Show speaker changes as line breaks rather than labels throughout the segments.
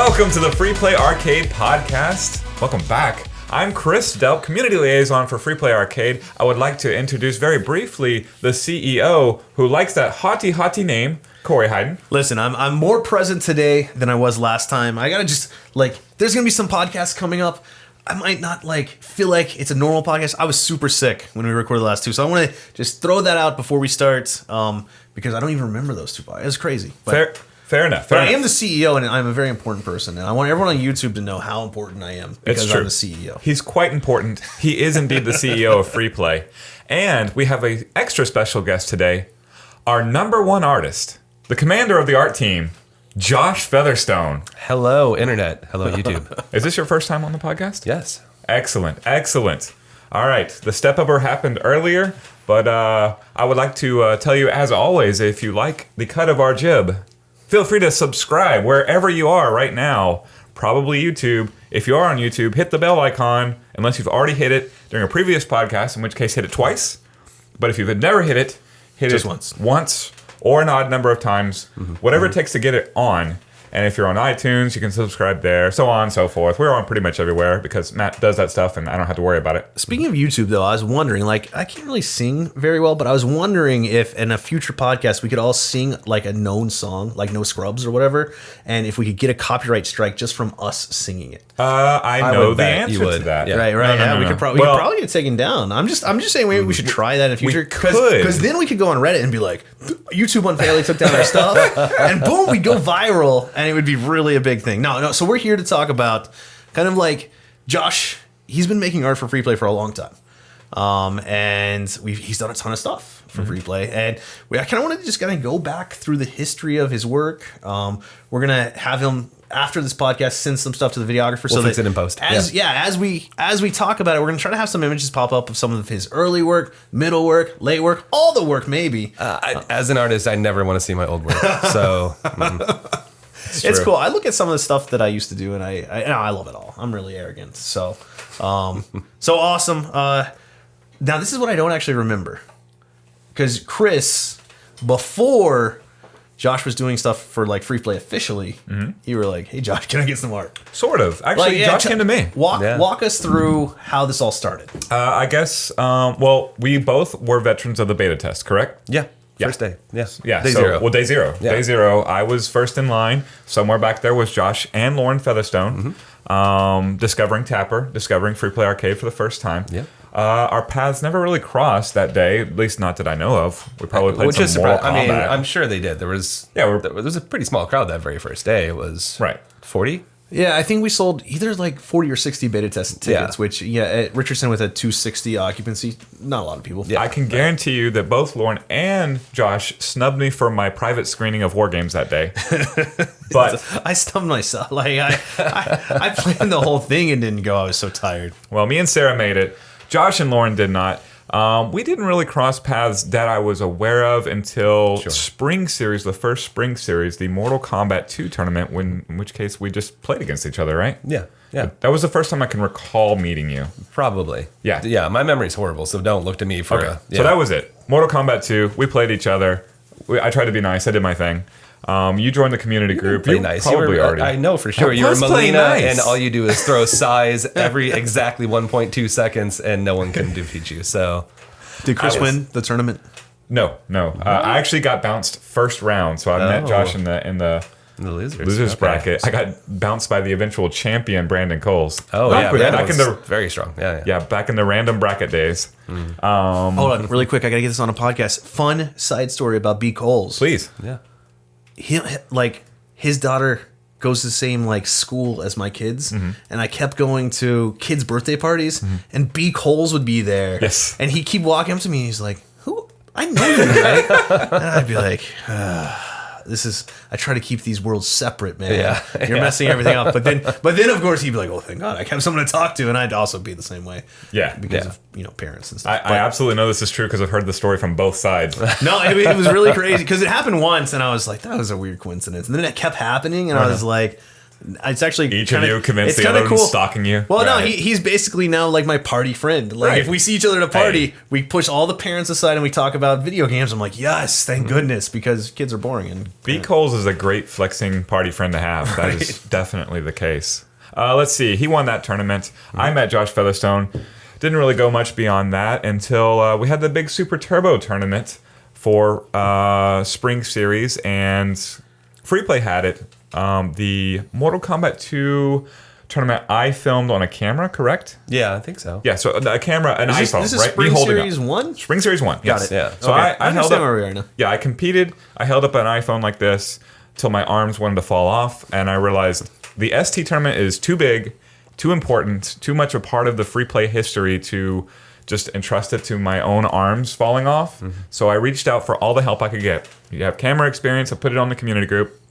Welcome to the Free Play Arcade podcast. Welcome back. I'm Chris Delp, Community Liaison for Free Play Arcade. I would like to introduce very briefly the CEO who likes that haughty name, Corey Hayden.
Listen, I'm more present today than I was last time. I gotta just, there's gonna be some podcasts coming up. I might not, feel like it's a normal podcast. I was super sick when we recorded the last two, so I want to just throw that out before we start, because I don't even remember those two podcasts. It was crazy. But
Fair enough.
I am the CEO, and I'm a very important person, and I want everyone on YouTube to know how important I am because I'm the CEO.
He's quite important. He is indeed the CEO of Free Play. And we have an extra special guest today, our number one artist, the commander of the art team, Josh Featherstone.
Hello, Internet. Hello, YouTube.
Is this your first time on the podcast?
Yes.
Excellent. All right. The step-upper happened earlier, but I would like to tell you, as always, if you like the cut of our jib, feel free to subscribe wherever you are right now. Probably YouTube. If you are on YouTube, hit the bell icon, unless you've already hit it during a previous podcast, in which case hit it twice. But if you've never hit it, hit
just
it once or an odd number of times, whatever it takes to get it on. And if you're on iTunes, you can subscribe there, so on and so forth. We're on pretty much everywhere because Matt does that stuff and I don't have to worry about it.
Speaking of YouTube, though, I was wondering, I can't really sing very well, but I was wondering if in a future podcast we could all sing a known song, like No Scrubs or whatever, and if we could get a copyright strike just from us singing it.
I know the answer to that.
Yeah. Right. No. We could probably get it taken down. I'm just saying maybe we should try that in the future. Because then we could go on Reddit and be like, YouTube unfairly took down our stuff, and boom, we'd go viral, and it would be really a big thing. No. So we're here to talk about kind of Josh. He's been making art for Free Play for a long time, and he's done a ton of stuff for Free Play, and I kind of wanted to just kind of go back through the history of his work. We're gonna have him after this podcast send some stuff to the videographer,
we'll fix it in post.
As we talk about it, we're gonna try to have some images pop up of some of his early work, middle work, late work, all the work maybe.
As an artist, I never want to see my old work, so.
It's cool. I look at some of the stuff that I used to do, and I love it all. I'm really arrogant. So awesome. Now, this is what I don't actually remember. Because Chris, before Josh was doing stuff for Free Play officially, you were like, hey, Josh, can I get some art?
Sort of. Actually, Josh came to me.
Walk us through how this all started.
I guess, we both were veterans of the beta test, correct?
Yeah. First day.
Yeah.
Day zero.
Well, day zero.
Yeah.
Day zero. I was first in line. Somewhere back there was Josh and Lauren Featherstone, discovering Tapper, discovering Free Play Arcade for the first time.
Yeah.
Our paths never really crossed that day, at least not that I know of. We probably played some Mortal Kombat.
I mean, I'm sure they did. There was a pretty small crowd that very first day. It was 40.
Yeah, I think we sold either 40 or 60 beta test tickets, which, at Richardson with a 260 occupancy, not a lot of people.
Yeah. I can guarantee you that both Lauren and Josh snubbed me for my private screening of War Games that day. But
I stumped myself. I planned the whole thing and didn't go. I was so tired.
Well, me and Sarah made it. Josh and Lauren did not. We didn't really cross paths that I was aware of until Spring Series, the first Spring Series, the Mortal Kombat 2 tournament, in which case we just played against each other, right?
Yeah.
That was the first time I can recall meeting you.
Probably.
Yeah.
My memory's horrible, so don't look to me for
So that was it. Mortal Kombat 2, we played each other. I tried to be nice. I did my thing. You joined the community group.
You nice.
Probably already.
I know for sure. You were Melina, and all you do is throw size every exactly 1.2 seconds, and no one can defeat you. So,
did Chris win the tournament?
No. I actually got bounced first round, so I met Josh in the losers bracket. I got bounced by the eventual champion Brandon Coles.
Back in the very strong.
Back in the random bracket days.
Hold on, really quick. I gotta get this on a podcast. Fun side story about B. Coles.
Please.
Yeah.
His daughter goes to the same school as my kids, and I kept going to kids' birthday parties, and B. Coles would be there.
Yes.
And he'd keep walking up to me, and he's like, "Who? I know you, right?" And I'd be like, I try to keep these worlds separate, man.
Yeah.
You're messing everything up. But then of course he'd be like, "Oh, thank God, I have someone to talk to," and I'd also be the same way.
Yeah.
Because of parents and stuff.
I absolutely know this is true because I've heard the story from both sides.
No, it was really crazy because it happened once, and I was like, that was a weird coincidence. And then it kept happening, and I was like, It's actually
each of you convinced the other cool. Stalking you.
Well, no, he's basically now like my party friend. Like if we see each other at a party, we push all the parents aside and we talk about video games. I'm like, yes, thank goodness, because kids are boring. And
B. Coles is a great flexing party friend to have. That is definitely the case. Let's see. He won that tournament. I met Josh Featherstone. Didn't really go much beyond that until we had the big Super Turbo tournament for Spring Series, and Freeplay had it. The Mortal Kombat 2 tournament I filmed on a camera, correct?
Yeah, I think so.
Yeah, so a camera, an iPhone,
this is
right?
Spring Series 1?
Spring Series 1, yes.
Got it.
Yeah.
So
okay.
I held up,
where we are now.
Yeah, I competed. I held up an iPhone like this till my arms wanted to fall off, and I realized the ST tournament is too big, too important, too much a part of the free play history to just entrust it to my own arms falling off. So I reached out for all the help I could get. You have camera experience, I put it on the community group.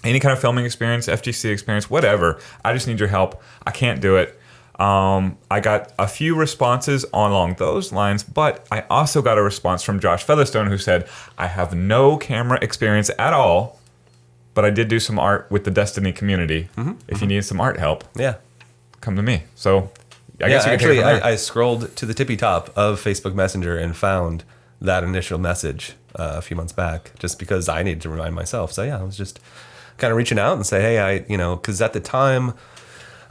Any kind of filming experience, FGC experience, whatever. I just need your help. I can't do it. I got a few responses along those lines, but I also got a response from Josh Featherstone who said, I have no camera experience at all, but I did do some art with the Destiny community. If you need some art help, come to me. So I guess you
actually, I scrolled to the tippy top of Facebook Messenger and found that initial message a few months back, just because I needed to remind myself. So yeah, I was just kind of reaching out and say, hey, because at the time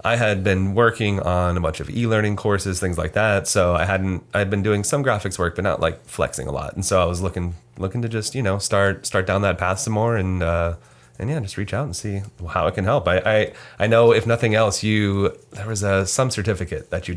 I had been working on a bunch of e-learning courses, things like that. So I'd been doing some graphics work, but not like flexing a lot. And so I was looking to just, start down that path some more and just reach out and see how it can help. I know if nothing else, there was some certificate that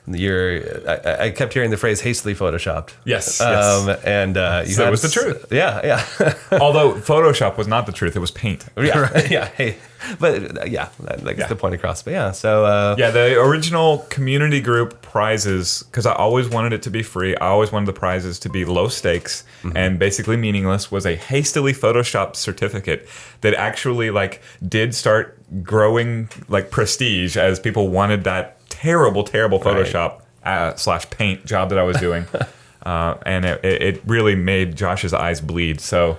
I kept hearing the phrase hastily photoshopped.
Yes.
And
so it was the truth.
Yeah.
Although Photoshop was not the truth, it was paint.
Yeah. Right. Yeah. Hey, but that gets the point across. But yeah, so
the original community group prizes, because I always wanted it to be free. I always wanted the prizes to be low stakes and basically meaningless. Was a hastily photoshopped certificate that actually did start growing prestige as people wanted that terrible Photoshop / paint job that I was doing, and it really made Josh's eyes bleed. So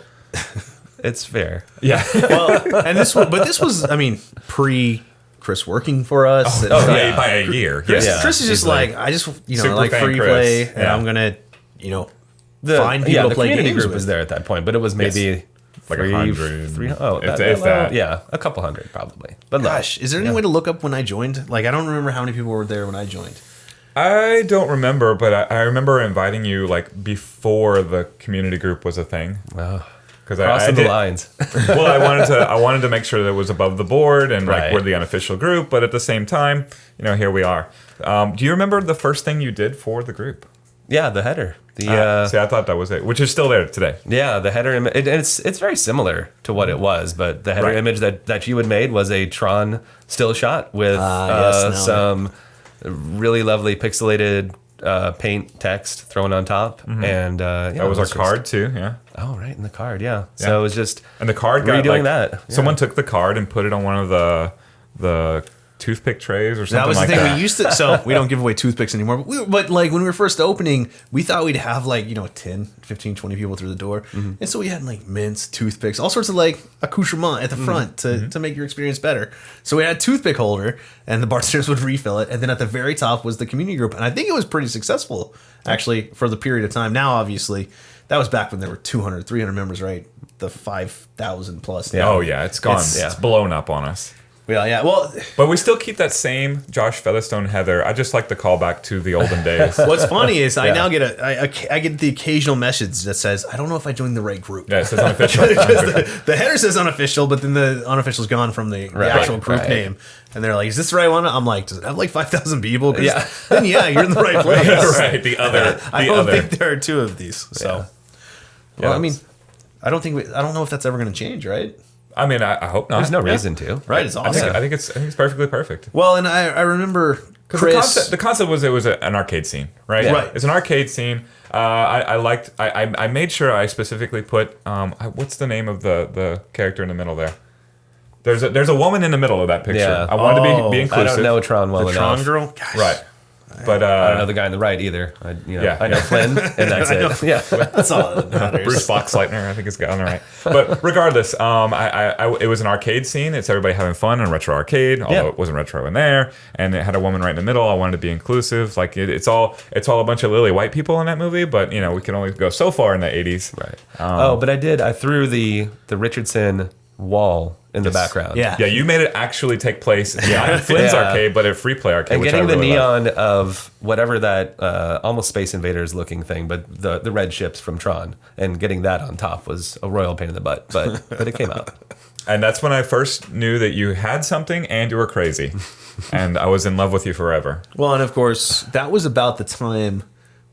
it's fair.
Yeah.
Well, and this was, I mean, pre Chris working for us.
By a year.
Chris is just like, I just like free play, and I'm gonna find people to play
games. The community group
with.
was there at that point, but it was maybe.
Like 100.
If that. Yeah, a couple hundred probably. But
gosh, is there any way to look up when I joined? Like, I don't remember how many people were there when I joined.
I don't remember, but I remember inviting you before the community group was a thing.
Because crossing the lines.
Well, I wanted to make sure that it was above the board and we're the unofficial group, but at the same time, here we are. Do you remember the first thing you did for the group?
Yeah, the header.
See, I thought that was it, which is still there today.
Yeah, the header image. It's very similar to what it was, but the header image that you had made was a Tron still shot with some really lovely pixelated paint text thrown on top, and
that was our card too. Yeah.
Oh, right, in the card. Yeah. So it was just
the card got
redoing that. Yeah.
Someone took the card and put it on one of the toothpick trays or something.
That was the
like
thing
that.
we used to. So we don't give away toothpicks anymore. But when we were first opening, we thought we'd have 10, 15, 20 people through the door, and so we had mints, toothpicks, all sorts of accoutrement at the front to make your experience better. So we had a toothpick holder, and the bartenders would refill it, and then at the very top was the community group, and I think it was pretty successful actually for the period of time. Now, obviously, that was back when there were 200, 300 members, right? The 5,000 plus.
Yeah. Oh yeah, it's gone. It's blown up on us.
Yeah. Well,
but we still keep that same Josh Featherstone header. I just like the callback to the olden days.
What's funny is I now get I get the occasional message that says, I don't know if I joined the right group.
Yeah, it says unofficial.
the header says unofficial, but then the unofficial's gone from the actual group name. And they're like, is this the right one? I'm like, does it have 5,000 people?
Yeah.
Then you're in the right place.
Right, the other.
I don't think there are two of these. So, well, I mean, I don't know if that's ever going to change, right?
I mean, I hope not.
There's no reason to.
Right, it's awesome.
I think it's perfectly perfect.
Well, and I remember Chris.
The concept was it was an arcade scene, right?
Yeah. Right.
It's an arcade scene. I made sure I specifically put what's the name of the character in the middle there? There's a woman in the middle of that picture.
Yeah.
I wanted to be inclusive.
I don't know Tron well enough.
The Tron girl?
Gosh. Right. But
I don't know the guy on the right either. I know Flynn, and that's it. Yeah,
That's all that matters.
Bruce Boxleitner, I think is on the right. But regardless, it was an arcade scene. It's everybody having fun in retro arcade, although it wasn't retro in there. And it had a woman right in the middle. I wanted to be inclusive. Like it's all a bunch of lily white people in that movie. But we can only go so far in the 80s.
Right. But I threw the Richardson wall in the background.
Yeah.
Yeah, you made it actually take place in Flynn's arcade, but at Free Play Arcade.
And
which
getting
I really
the neon
love.
of whatever that almost Space Invaders looking thing, but the red ships from Tron, and getting that on top was a royal pain in the butt. But it came out.
And that's when I first knew that you had something and you were crazy. And I was in love with you forever.
Well, and of course, that was about the time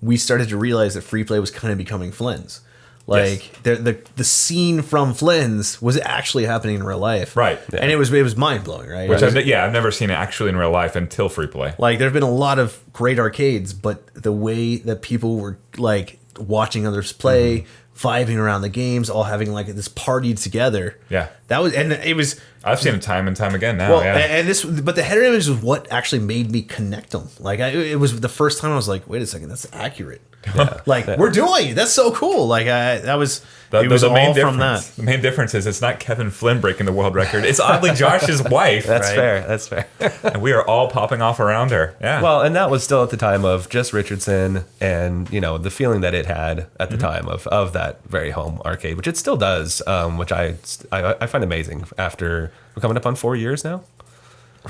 we started to realize that Free Play was kind of becoming Flynn's. Like the scene from Flynn's was actually happening in real life,
Right?
Yeah. And it was mind blowing, right?
Which I've never seen it actually in real life until Free Play.
Like there've been a lot of great arcades, but the way that people were like watching others play, vibing around the games, all having like this party together.
Yeah,
that was, and it was.
I've seen it time and time again now.
Well,
yeah.
but the header image was what actually made me connect them. Like it was the first time I was like, wait a second, that's accurate. Yeah. We're doing it. That's so cool. Like that was it was
the main
all
difference,
from that.
The main difference is it's not Kevin Flynn breaking the world record. It's oddly Josh's wife.
That's
right?
fair. That's fair.
And we are all popping off around her. Yeah.
Well, and that was still at the time of just Richardson, and the feeling that it had at the time of that very home arcade, which it still does, which I find amazing. After we're coming up on 4 years now.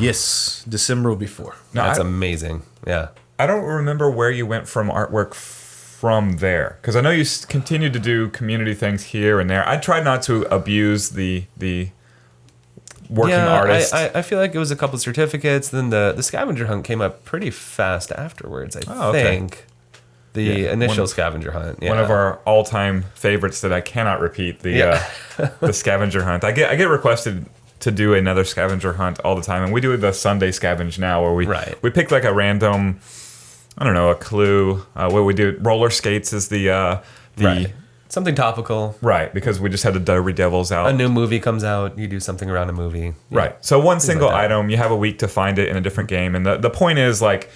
Yes, December will be 4.
No, that's amazing. Yeah.
I don't remember where you went from artwork from there, because I know you continued to do community things here and there. I tried not to abuse the working artist.
I feel like it was a couple certificates. Then the scavenger hunt came up pretty fast afterwards. I think the initial scavenger hunt. Yeah.
One of our all-time favorites that I cannot repeat. The scavenger hunt. I get requested to do another scavenger hunt all the time, and we do the Sunday scavenge now, where we pick like a random. I don't know, a clue. What we do, roller skates is the
something topical,
right? Because we just had the Derby Devils out.
A new movie comes out, you do something around a movie,
right? So one single item, you have a week to find it in a different game, and the point is like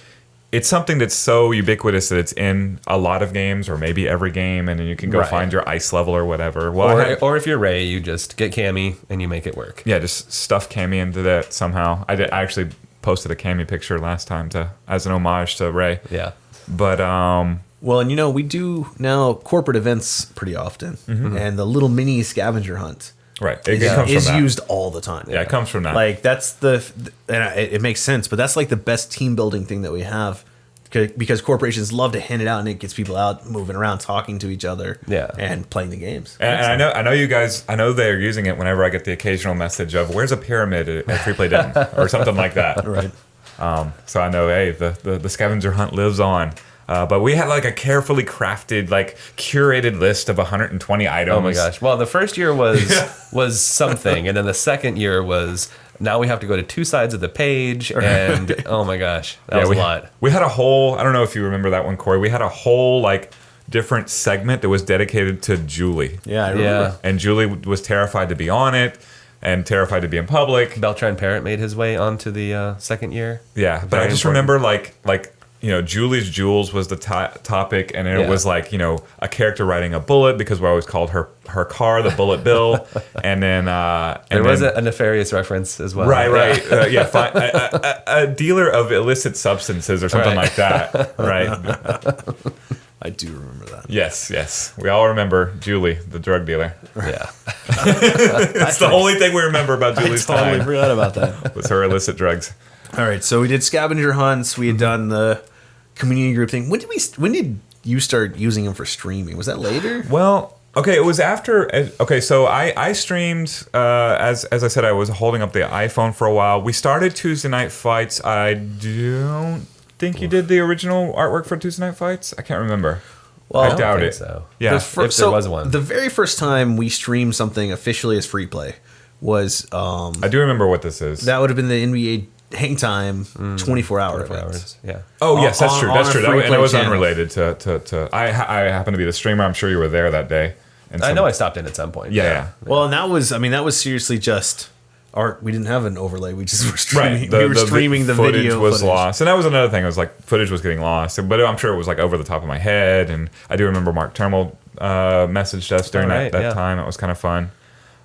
it's something that's so ubiquitous that it's in a lot of games, or maybe every game, and then you can go find your ice level or whatever. Well,
or if you're Ray, you just get Cammy and you make it work.
Yeah, just stuff Cammy into that somehow. I actually posted a Cammy picture last time as an homage to Ray.
Yeah.
But
well, and we do now corporate events pretty often, and the little mini scavenger hunt,
right,
is used all the time.
Yeah, it comes from that.
Like that's and it makes sense, but that's like the best team building thing that we have, because corporations love to hand it out, and it gets people out moving around, talking to each other, and playing the games.
And I know you guys. I know they're using it whenever I get the occasional message of "Where's a pyramid at Free Play Denton?" or something like that.
Right.
So I know, hey, the scavenger hunt lives on. But we had like a carefully crafted, like curated list of 120 items.
Oh my gosh! Well, the first year was something, and then the second year was now we have to go to 2 sides of the page, and oh my gosh, that was a lot.
We had a whole. I don't know if you remember that one, Corey. We had a whole like different segment that was dedicated to Julie.
Yeah, I remember.
And Julie was terrified to be on it. And terrified to be in public.
Beltran Parrott made his way onto the second year.
Yeah, but I just remember like Julie's Jewels was the topic, and it was like a character riding a bullet, because we always called her car the Bullet Bill, and then
there was a nefarious reference as well.
Right. A dealer of illicit substances or something like that. Right.
I do remember that.
Yes. We all remember Julie, the drug dealer.
Yeah.
It's the only thing we remember about Julie's time.
I totally forgot about that.
Was her illicit drugs.
All right, so we did scavenger hunts. We had done the community group thing. When did you start using them for streaming? Was that later?
Well, okay, it was after. Okay, so I streamed. As I said, I was holding up the iPhone for a while. We started Tuesday Night Fights. I don't think you did the original artwork for Tuesday Night Fights. I can't remember.
Well,
I doubt it.
So.
Yeah,
if there was one.
The very first time we streamed something officially as free play was.
I do remember what this is.
That would have been the NBA Hang Time 24-hour event.
Yeah.
Oh yes, that's true. That's true. And it was
channel.
unrelated to. I happen to be the streamer. I'm sure you were there that day. And
I know I stopped in at some point.
Yeah.
Well, and that was seriously just Or we didn't have an overlay. We just were streaming.
Right.
We were streaming the
footage
video
was
footage.
lost, and that was another thing. It was like footage was getting lost, but I'm sure it was like over the top of my head. And I do remember Mark Termal messaged us during that time. It was kind of fun.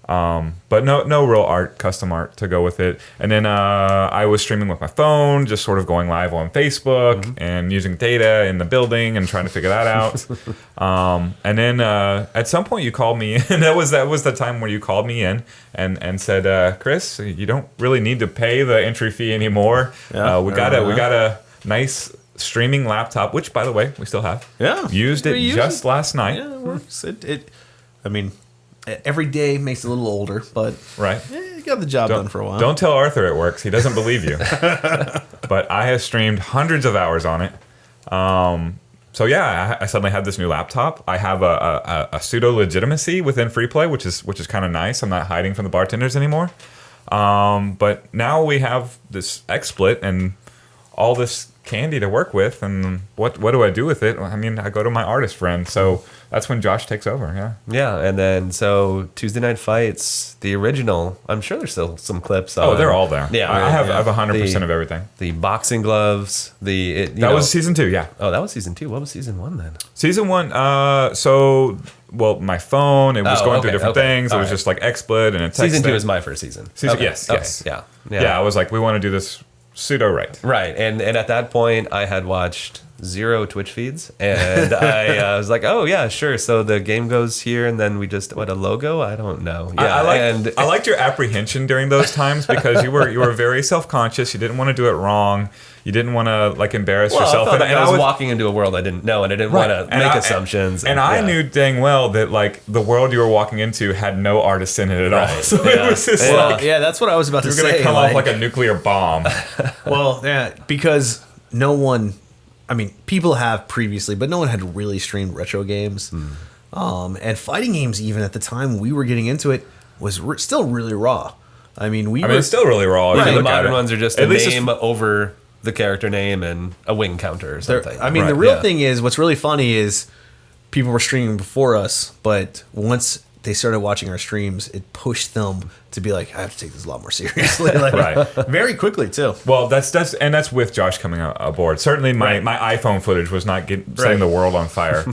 But no real custom art to go with it. And then I was streaming with my phone, just sort of going live on Facebook and using data in the building and trying to figure that out. And then at some point you called me in. That was the time where you called me in and said, Chris, you don't really need to pay the entry fee anymore.
Yeah,
we got a nice streaming laptop, which by the way we still have.
Yeah,
used it just last night.
Yeah, it works. I mean, every day makes it a little older, but
right,
you got the job done for a while.
Don't tell Arthur it works. He doesn't believe you. But I have streamed hundreds of hours on it. So yeah, I suddenly had this new laptop. I have a pseudo legitimacy within free play, which is kind of nice. I'm not hiding from the bartenders anymore. But now we have this XSplit and all this candy to work with, and what do I do with it? I mean, I go to my artist friend. So that's when Josh takes over.
Yeah, and then so Tuesday Night Fights, the original. I'm sure there's still some clips.
Oh, they're all there.
Yeah,
I have 100% of everything.
The boxing gloves.
That was season 2. Yeah.
Oh, that was season 2. What was season 1 then?
Season 1. My phone. It was going through different things. It was just like XSplit and a text.
Season 2 is my first season.
Yes.
Yeah.
I was like, we want to do this pseudo right.
Right, and at that point, I had watched 0 Twitch feeds, and I was like, oh yeah, sure. So the game goes here, and then we just a logo? I don't know. Yeah,
I liked your apprehension during those times because you were very self-conscious. You didn't want to do it wrong. You didn't want to like embarrass yourself.
And I was walking into a world I didn't know, and I didn't want to make assumptions.
And I knew dang well that like the world you were walking into had no artists in it at all. So it was just
that's what I was about to say.
You're gonna come off like a nuclear bomb.
Well, yeah, because no one. I mean, people have previously, but no one had really streamed retro games. And fighting games, even at the time we were getting into it, was still really raw. I mean, it's
still really raw.
Right, the modern ones are just a name over the character name and a wing counter or something.
I mean, the real thing is, what's really funny is people were streaming before us, but once they started watching our streams, it pushed them to be like, I have to take this a lot more seriously. Like, very quickly too.
Well, that's with Josh coming aboard. Certainly, my iPhone footage was not setting the world on fire.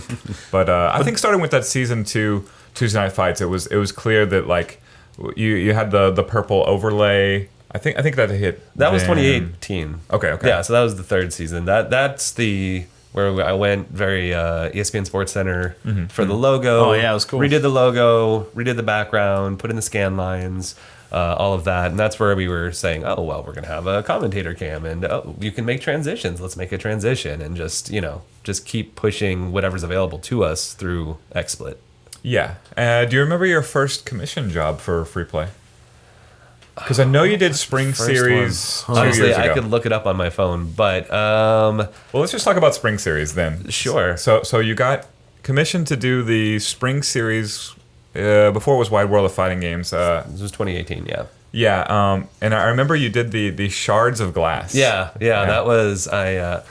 But I think starting with that season 2 Tuesday Night Fights, it was clear that like you had the purple overlay. I think that hit.
That was 2018.
Okay.
Yeah, so that was the 3rd season. That's where I went very ESPN Sports Center for the logo.
Oh yeah, it was cool.
Redid the logo, redid the background, put in the scan lines, all of that, and that's where we were saying, oh well, we're gonna have a commentator cam, and you can make transitions. Let's make a transition, and just keep pushing whatever's available to us through XSplit.
Yeah. Do you remember your first commission job for free play? Because I know you did Spring Series 2
Honestly,
years ago.
I could look it up on my phone, but
well, let's just talk about Spring Series then.
Sure.
So you got commissioned to do the Spring Series before it was Wide World of Fighting Games.
This was 2018. Yeah.
Yeah. And I remember you did the Shards of Glass.
Yeah. That was a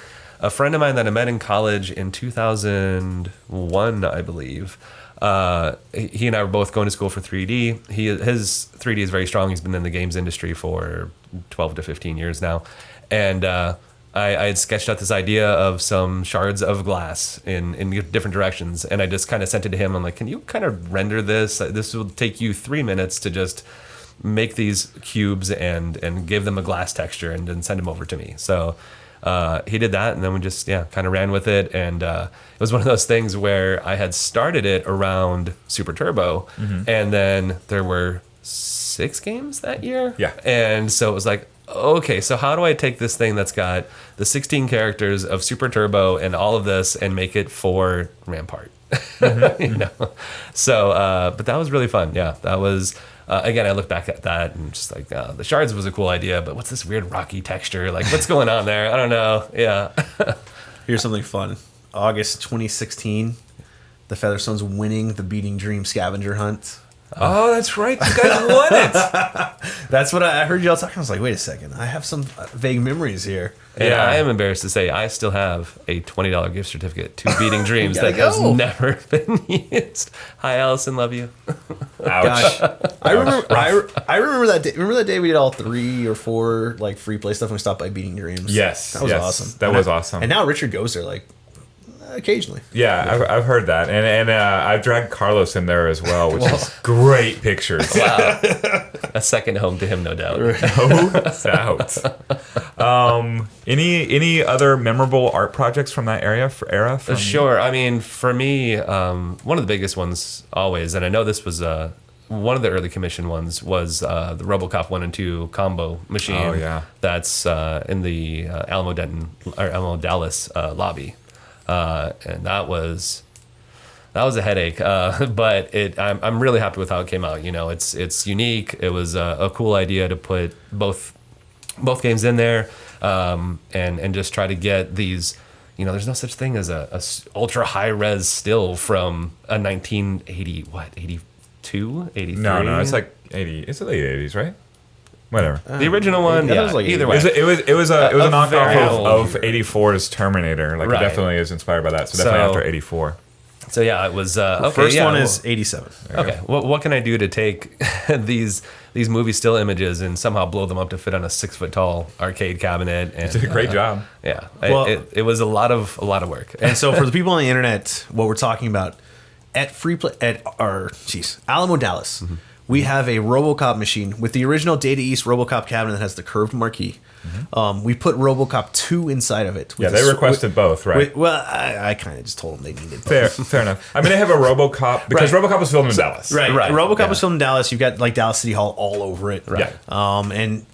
friend of mine that I met in college in 2001, I believe. He and I were both going to school for 3D. His 3D is very strong. He's been in the games industry for 12 to 15 years now. And I had sketched out this idea of some shards of glass in different directions. And I just kind of sent it to him. I'm like, can you kind of render this? This will take you 3 minutes to just make these cubes and give them a glass texture and then send them over to me. So he did that, and then we just kind of ran with it, and it was one of those things where I had started it around Super Turbo, and then there were 6 games that year, and so it was like, okay, so how do I take this thing that's got the 16 characters of Super Turbo and all of this and make it for Rampart? So but that was really fun. That was again, I look back at that and just like, the shards was a cool idea, but what's this weird rocky texture? Like, what's going on there? I don't know. Yeah.
Here's something fun. August 2016, the Featherstones winning the Beating Dream Scavenger Hunt.
Oh, that's right. You guys won it.
That's what I heard y'all talking. I was like, wait a second. I have some vague memories here.
And yeah, I am embarrassed to say I still have a $20 gift certificate to Beating Dreams that has never been used. Hi, Allison, love you.
Ouch.
Gosh, I remember that day. Remember that day we did all 3 or 4 like free play stuff and we stopped by Beating Dreams.
Yes,
that was awesome.
That was awesome.
And now Richard goes there like occasionally.
Yeah, I've heard that, and I've dragged Carlos in there as well, which is great pictures.
Wow, a second home to him, no doubt.
No doubt. Any other memorable art projects from that era?
Sure. I mean, for me, one of the biggest ones always, and I know this was one of the early commission ones, was the Robocop 1 and 2 combo machine.
Oh yeah,
that's in the Alamo Dallas lobby. And that was a headache, but I'm really happy with how it came out. You know, it's unique. It was a cool idea to put both games in there, and just try to get these. You know, there's no such thing as a ultra high res still from a 1980 82, 83.
No, it's like 80. It's the late 80s, right? Whatever.
The original one, yeah,
like
either way.
It was a knockoff of
old
84's Terminator. Like,
right.
It definitely is inspired by that. So definitely after 84.
So yeah, it was okay.
First one is 87.
Okay, what can I do to take these movie still images and somehow blow them up to fit on a 6 foot tall arcade cabinet? And
You did a great job.
Yeah,
Well,
it was a lot of work.
And so for the people on the internet, what we're talking about at Alamo Dallas. Mm-hmm. We have a Robocop machine with the original Data East Robocop cabinet that has the curved marquee. Mm-hmm. We put Robocop 2 inside of it.
Yeah, they requested both, right?
Well, I kind of just told them they needed both.
Fair enough. I mean, they have a Robocop because Robocop was filmed in Dallas.
Right. Robocop was filmed in Dallas. You've got like Dallas City Hall all over it.
Right.
And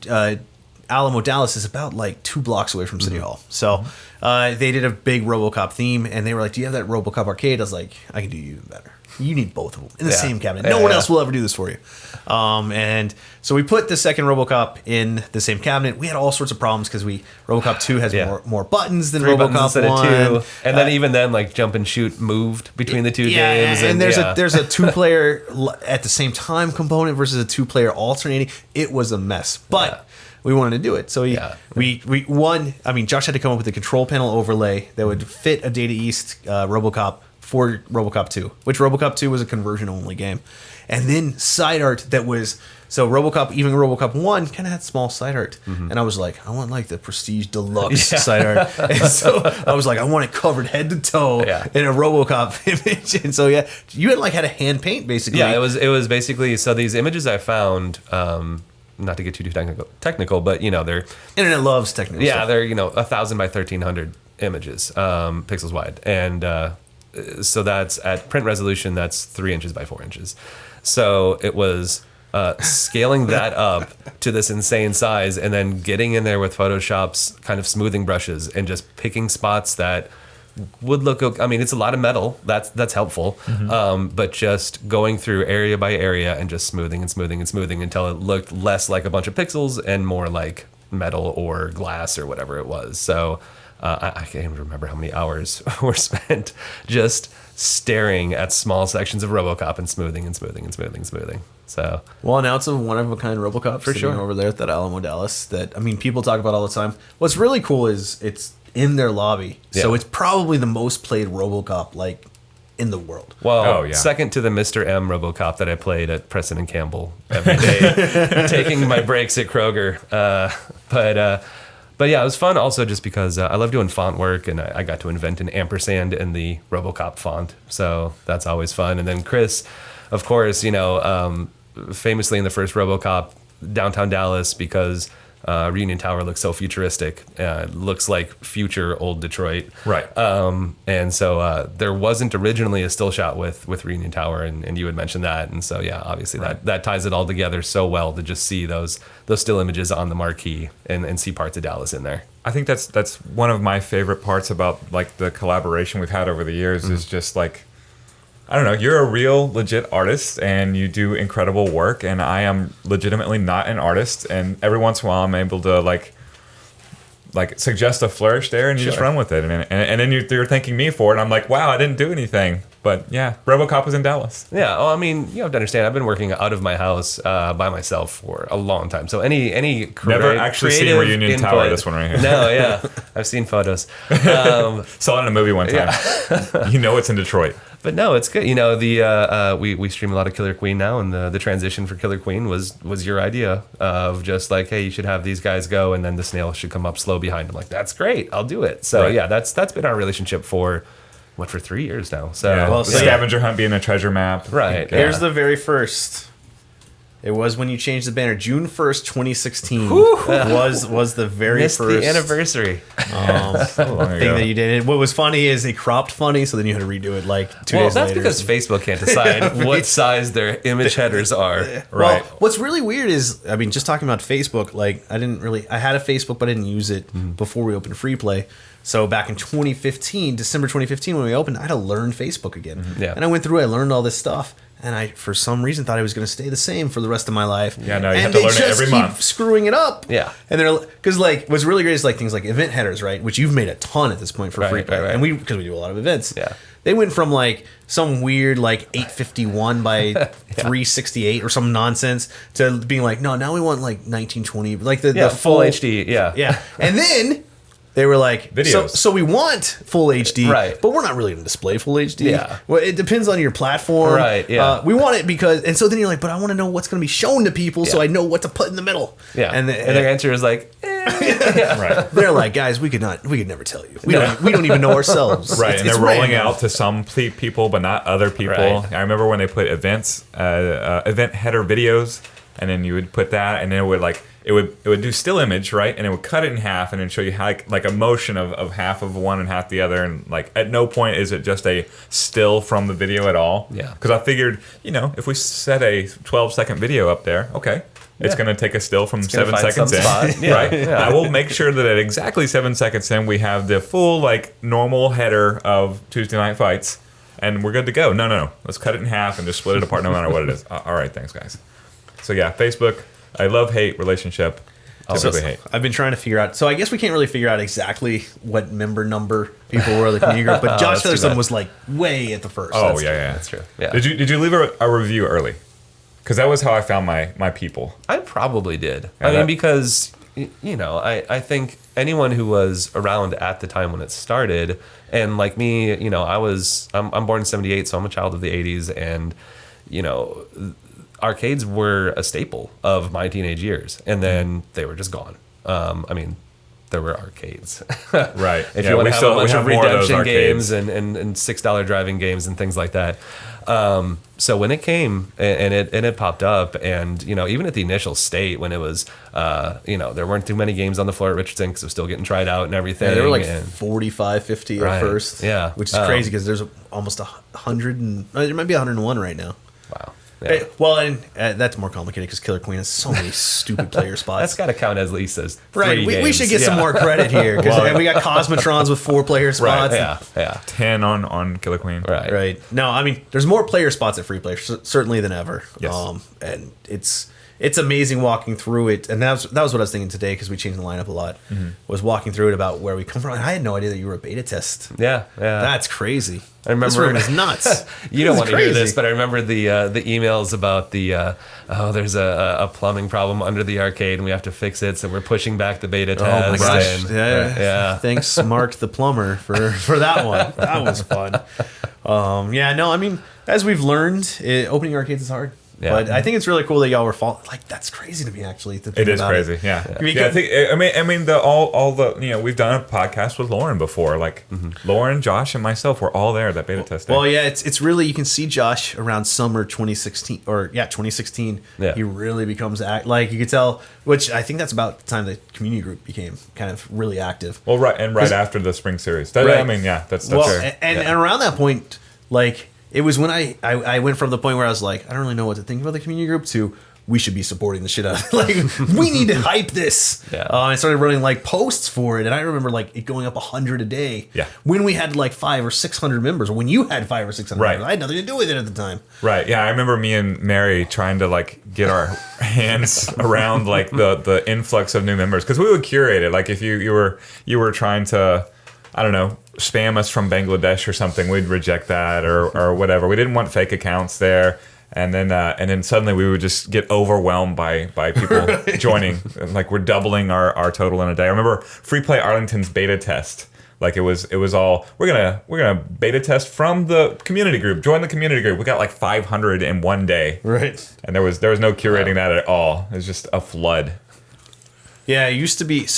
Alamo Dallas is about like 2 blocks away from City Hall. So they did a big Robocop theme, and they were like, "Do you have that Robocop arcade?" I was like, "I can do you even better. You need both of them in the same cabinet. No one else will ever do this for you." And so we put the second Robocop in the same cabinet. We had all sorts of problems because Robocop 2 has more buttons than
3
Robocop
buttons
1.
Instead of 2. And then even then, like jump and shoot moved between the 2 games.
And there's a 2-player at the same time component versus a 2-player alternating. It was a mess, but we wanted to do it. So we won. I mean, Josh had to come up with a control panel overlay that would fit a Data East Robocop for Robocop 2, which Robocop 2 was a conversion-only game. And then side art that was... So Robocop 1 kind of had small side art. Mm-hmm. And I was like, I want like the Prestige Deluxe side art. And so I was like, I want it covered head to toe in a Robocop image. And so you had a hand paint basically.
Yeah, it was basically... So these images I found... not to get too technical, but they're...
Internet loves technical stuff.
They're 1,000 by 1,300 images, pixels wide. And... so that's at print resolution, that's 3 inches by 4 inches. So it was scaling that up to this insane size and then getting in there with Photoshop's kind of smoothing brushes and just picking spots that would look okay. I mean, it's a lot of metal. That's helpful. Mm-hmm. But just going through area by area and just smoothing until it looked less like a bunch of pixels and more like metal or glass or whatever it was. So... I can't even remember how many hours were spent just staring at small sections of Robocop and smoothing. So
now it's a one-of-a-kind Robocop for sure over there at that Alamo Dallas that, I mean, people talk about all the time. What's really cool is it's in their lobby. Yeah. So it's probably the most played Robocop, like, in the world.
Well, second to the Mr. M Robocop that I played at Preston and Campbell every day, taking my breaks at Kroger. But yeah, it was fun also just because I love doing font work, and I got to invent an ampersand in the Robocop font. So that's always fun. And then Chris, of course, famously in the first Robocop, downtown Dallas, because Reunion Tower looks so futuristic. Looks like future old Detroit.
Right.
And so there wasn't originally a still shot with Reunion Tower, and you had mentioned that. And so, obviously that ties it all together so well to just see those still images on the marquee and see parts of Dallas in there.
I think that's one of my favorite parts about like the collaboration we've had over the years is just like, I don't know, you're a real legit artist and you do incredible work, and I am legitimately not an artist, and every once in a while I'm able to like suggest a flourish there and you just run with it, and then you're thanking me for it, and I'm like, wow, I didn't do anything. But yeah, Robocop was in Dallas.
Yeah. Oh, I mean, you have to understand. I've been working out of my house by myself for a long time. So any
never actually seen Reunion
input,
Tower. This one right here.
No, yeah, I've seen photos.
Saw it in a movie one time. You know it's in Detroit.
But no, it's good. You know, the we stream a lot of Killer Queen now, and the transition for Killer Queen was your idea of just like, hey, you should have these guys go, and then the snail should come up slow behind. I'm like, that's great, I'll do it. So yeah, that's been our relationship for 3 years now. So
the scavenger hunt being a treasure map.
Right.
Here's the very first. It was when you changed the banner. June 1st, 2016 was the very
Missed
first
the anniversary
thing that you did. And what was funny is it cropped funny, so then you had to redo it like 2 days later.
That's because Facebook can't decide what size their image headers are.
Right. Well, what's really weird is, I mean, just talking about Facebook, like I had a Facebook, but I didn't use it before we opened Free Play. So back in 2015, December 2015, when we opened, I had to learn Facebook again.
Yeah.
And I went through, I learned all this stuff. And I, for some reason, thought I was going to stay the same for the rest of my life.
Yeah, no, you have to learn it every month.
Keep screwing it up.
Yeah.
And they're, because like, what's really great is like things like event headers, right? Which you've made a ton at this point for Free Play.
Right.
And because we do a lot of events.
Yeah.
They went from like some weird like 851 by 368 or some nonsense to being like, no, now we want like 1920, like the
full HD. Yeah.
Yeah. And then they were like,
videos.
So we want full HD,
right?
But we're not really going to display full HD.
Yeah.
Well, it depends on your platform,
right? Yeah.
We want it because, and so then you're like, but I want to know what's going to be shown to people, so I know what to put in the middle.
Yeah.
And
their answer is like,
right.
They're like, guys, we could never tell you. We don't even know ourselves.
Right. And they're rolling out to some people, but not other people.
Right.
I remember when they put event header videos, and then you would put that, and then it would like. It would do still image, right? And it would cut it in half and then show you how, like a motion of half of one and half the other. And like at no point is it just a still from the video at all.
Yeah.
Because I figured, if we set a 12-second video up there, okay, it's going to take a still from 7 seconds in, right? Yeah. I will make sure that at exactly 7 seconds in, we have the full like normal header of Tuesday Night Fights, and we're good to go. No, let's cut it in half and just split it apart no matter what it is. All right, thanks guys. So yeah, Facebook. I love-hate relationship. Typically hate.
I've been trying to figure out. So I guess we can't really figure out exactly what member number people were in the community group. But Josh Featherstone was like way at the first.
Oh, yeah.
That's true. Yeah.
Did you leave a review early? Because that was how I found my people.
I probably did. I mean, because, I think anyone who was around at the time when it started, and like me, I'm born in 78, so I'm a child of the 80s, and, arcades were a staple of my teenage years, and then they were just gone. I mean, there were arcades,
right?
If you want to have a bunch of redemption games and $6 driving games and things like that. So when it came and it popped up, and even at the initial state when it was, there weren't too many games on the floor at Richardson because it was still getting tried out and everything.
Yeah, they were like 45, 50 at first.
Yeah,
which is crazy because there's almost 100 and there might be 101 right now.
Wow.
Yeah. Well, and that's more complicated because Killer Queen has so many stupid player spots.
That's got to count at least as
right.
We
should get some more credit here because we got Cosmotrons with 4 player spots.
Right. Yeah.
10 on Killer Queen.
Right. No, I mean, there's more player spots at Free Play certainly than ever.
Yes.
And it's amazing walking through it, and that was what I was thinking today because we changed the lineup a lot. Was walking through it about where we come from. And I had no idea that you were a beta test.
Yeah.
That's crazy.
I remember
this room is nuts.
You don't want to hear this, but I remember the emails about there's a plumbing problem under the arcade and we have to fix it, so we're pushing back the beta test.
Oh my gosh!
And,
yeah. Thanks, Mark the plumber, for that one. That was fun. I mean, as we've learned, opening arcades is hard. Yeah. But I think it's really cool that y'all were like, that's crazy to me actually.
It is crazy, yeah. I mean, all the we've done a podcast with Lauren before. Like Lauren, Josh, and myself were all there at that beta test day.
Well, yeah, it's really, you can see Josh around summer 2016 2016.
Yeah.
He really becomes like you could tell, which I think that's about the time the community group became kind of really active.
Well, right after the spring series. I mean, yeah, that's fair.
And around that point, like. It was when I went from the point where I was like, I don't really know what to think about the community group to we should be supporting the shit out of it. Like, we need to hype this.
Yeah.
I started running like posts for it, and I remember like it going up 100 a day.
Yeah.
When we had like 500 or 600 members, or when you had 500 or 600 members, I had nothing to do with it at the time.
Right. Yeah, I remember me and Mary trying to like get our hands around like the influx of new members because we would curate it. Like if you were trying to I don't know, spam us from Bangladesh or something, we'd reject that or whatever. We didn't want fake accounts there. And then suddenly we would just get overwhelmed by people joining. Like we're doubling our total in a day. I remember Free Play Arlington's beta test. Like it was all we're gonna beta test from the community group. Join the community group. We got like 500 in one day.
Right.
And there was no curating that at all. It was just a flood.
Yeah, it used to be just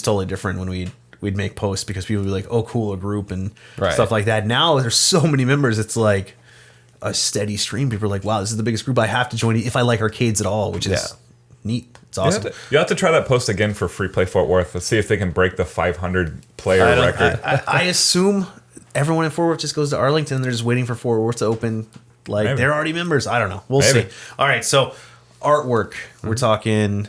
totally different when we'd make posts because people would be like, "Oh, cool, a group" and stuff like that. Now there's so many members. It's like a steady stream. People are like, wow, this is the biggest group. I have to join if I like arcades at all, which is neat. It's awesome.
You have to try that post again for Free Play Fort Worth. Let's see if they can break the 500 player record.
I assume everyone in Fort Worth just goes to Arlington. They're just waiting for Fort Worth to open. Like Maybe. They're already members. I don't know. We'll see. All right. So artwork, we're talking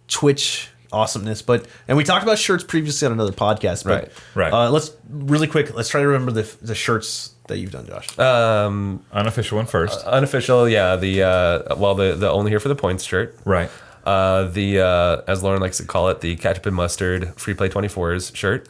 Twitch awesomeness, and we talked about shirts previously on another podcast. But,
right.
Let's try to remember the shirts that you've done, Josh.
Unofficial one first.
Unofficial, yeah. The only here for the points shirt.
Right.
As Lauren likes to call it, the ketchup and mustard Free Play 24s shirt,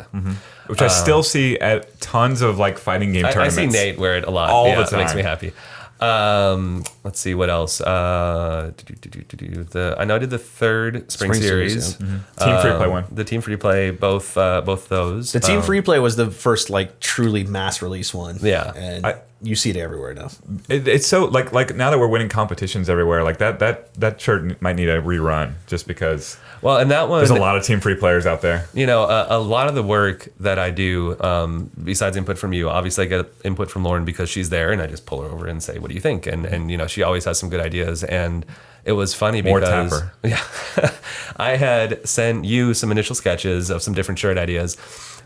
which I still see at tons of like fighting game tournaments.
I see Nate wear it a lot.
All the time.
It makes me happy. Let's see what else. I know I did the third Spring Series.
Yeah. Team Free Play one.
The Team Free Play, both those.
The Team Free Play was the first like truly mass release one.
Yeah,
and you see it everywhere now.
It's so like now that we're winning competitions everywhere, like that shirt might need a rerun just because.
Well, and that one,
there's a lot of Team Free players out there.
You know, a lot of the work that I do, besides input from you, obviously I get input from Lauren because she's there, and I just pull her over and say, "What do you think?" And you know, she always has some good ideas. And it was funny because I had sent you some initial sketches of some different shirt ideas.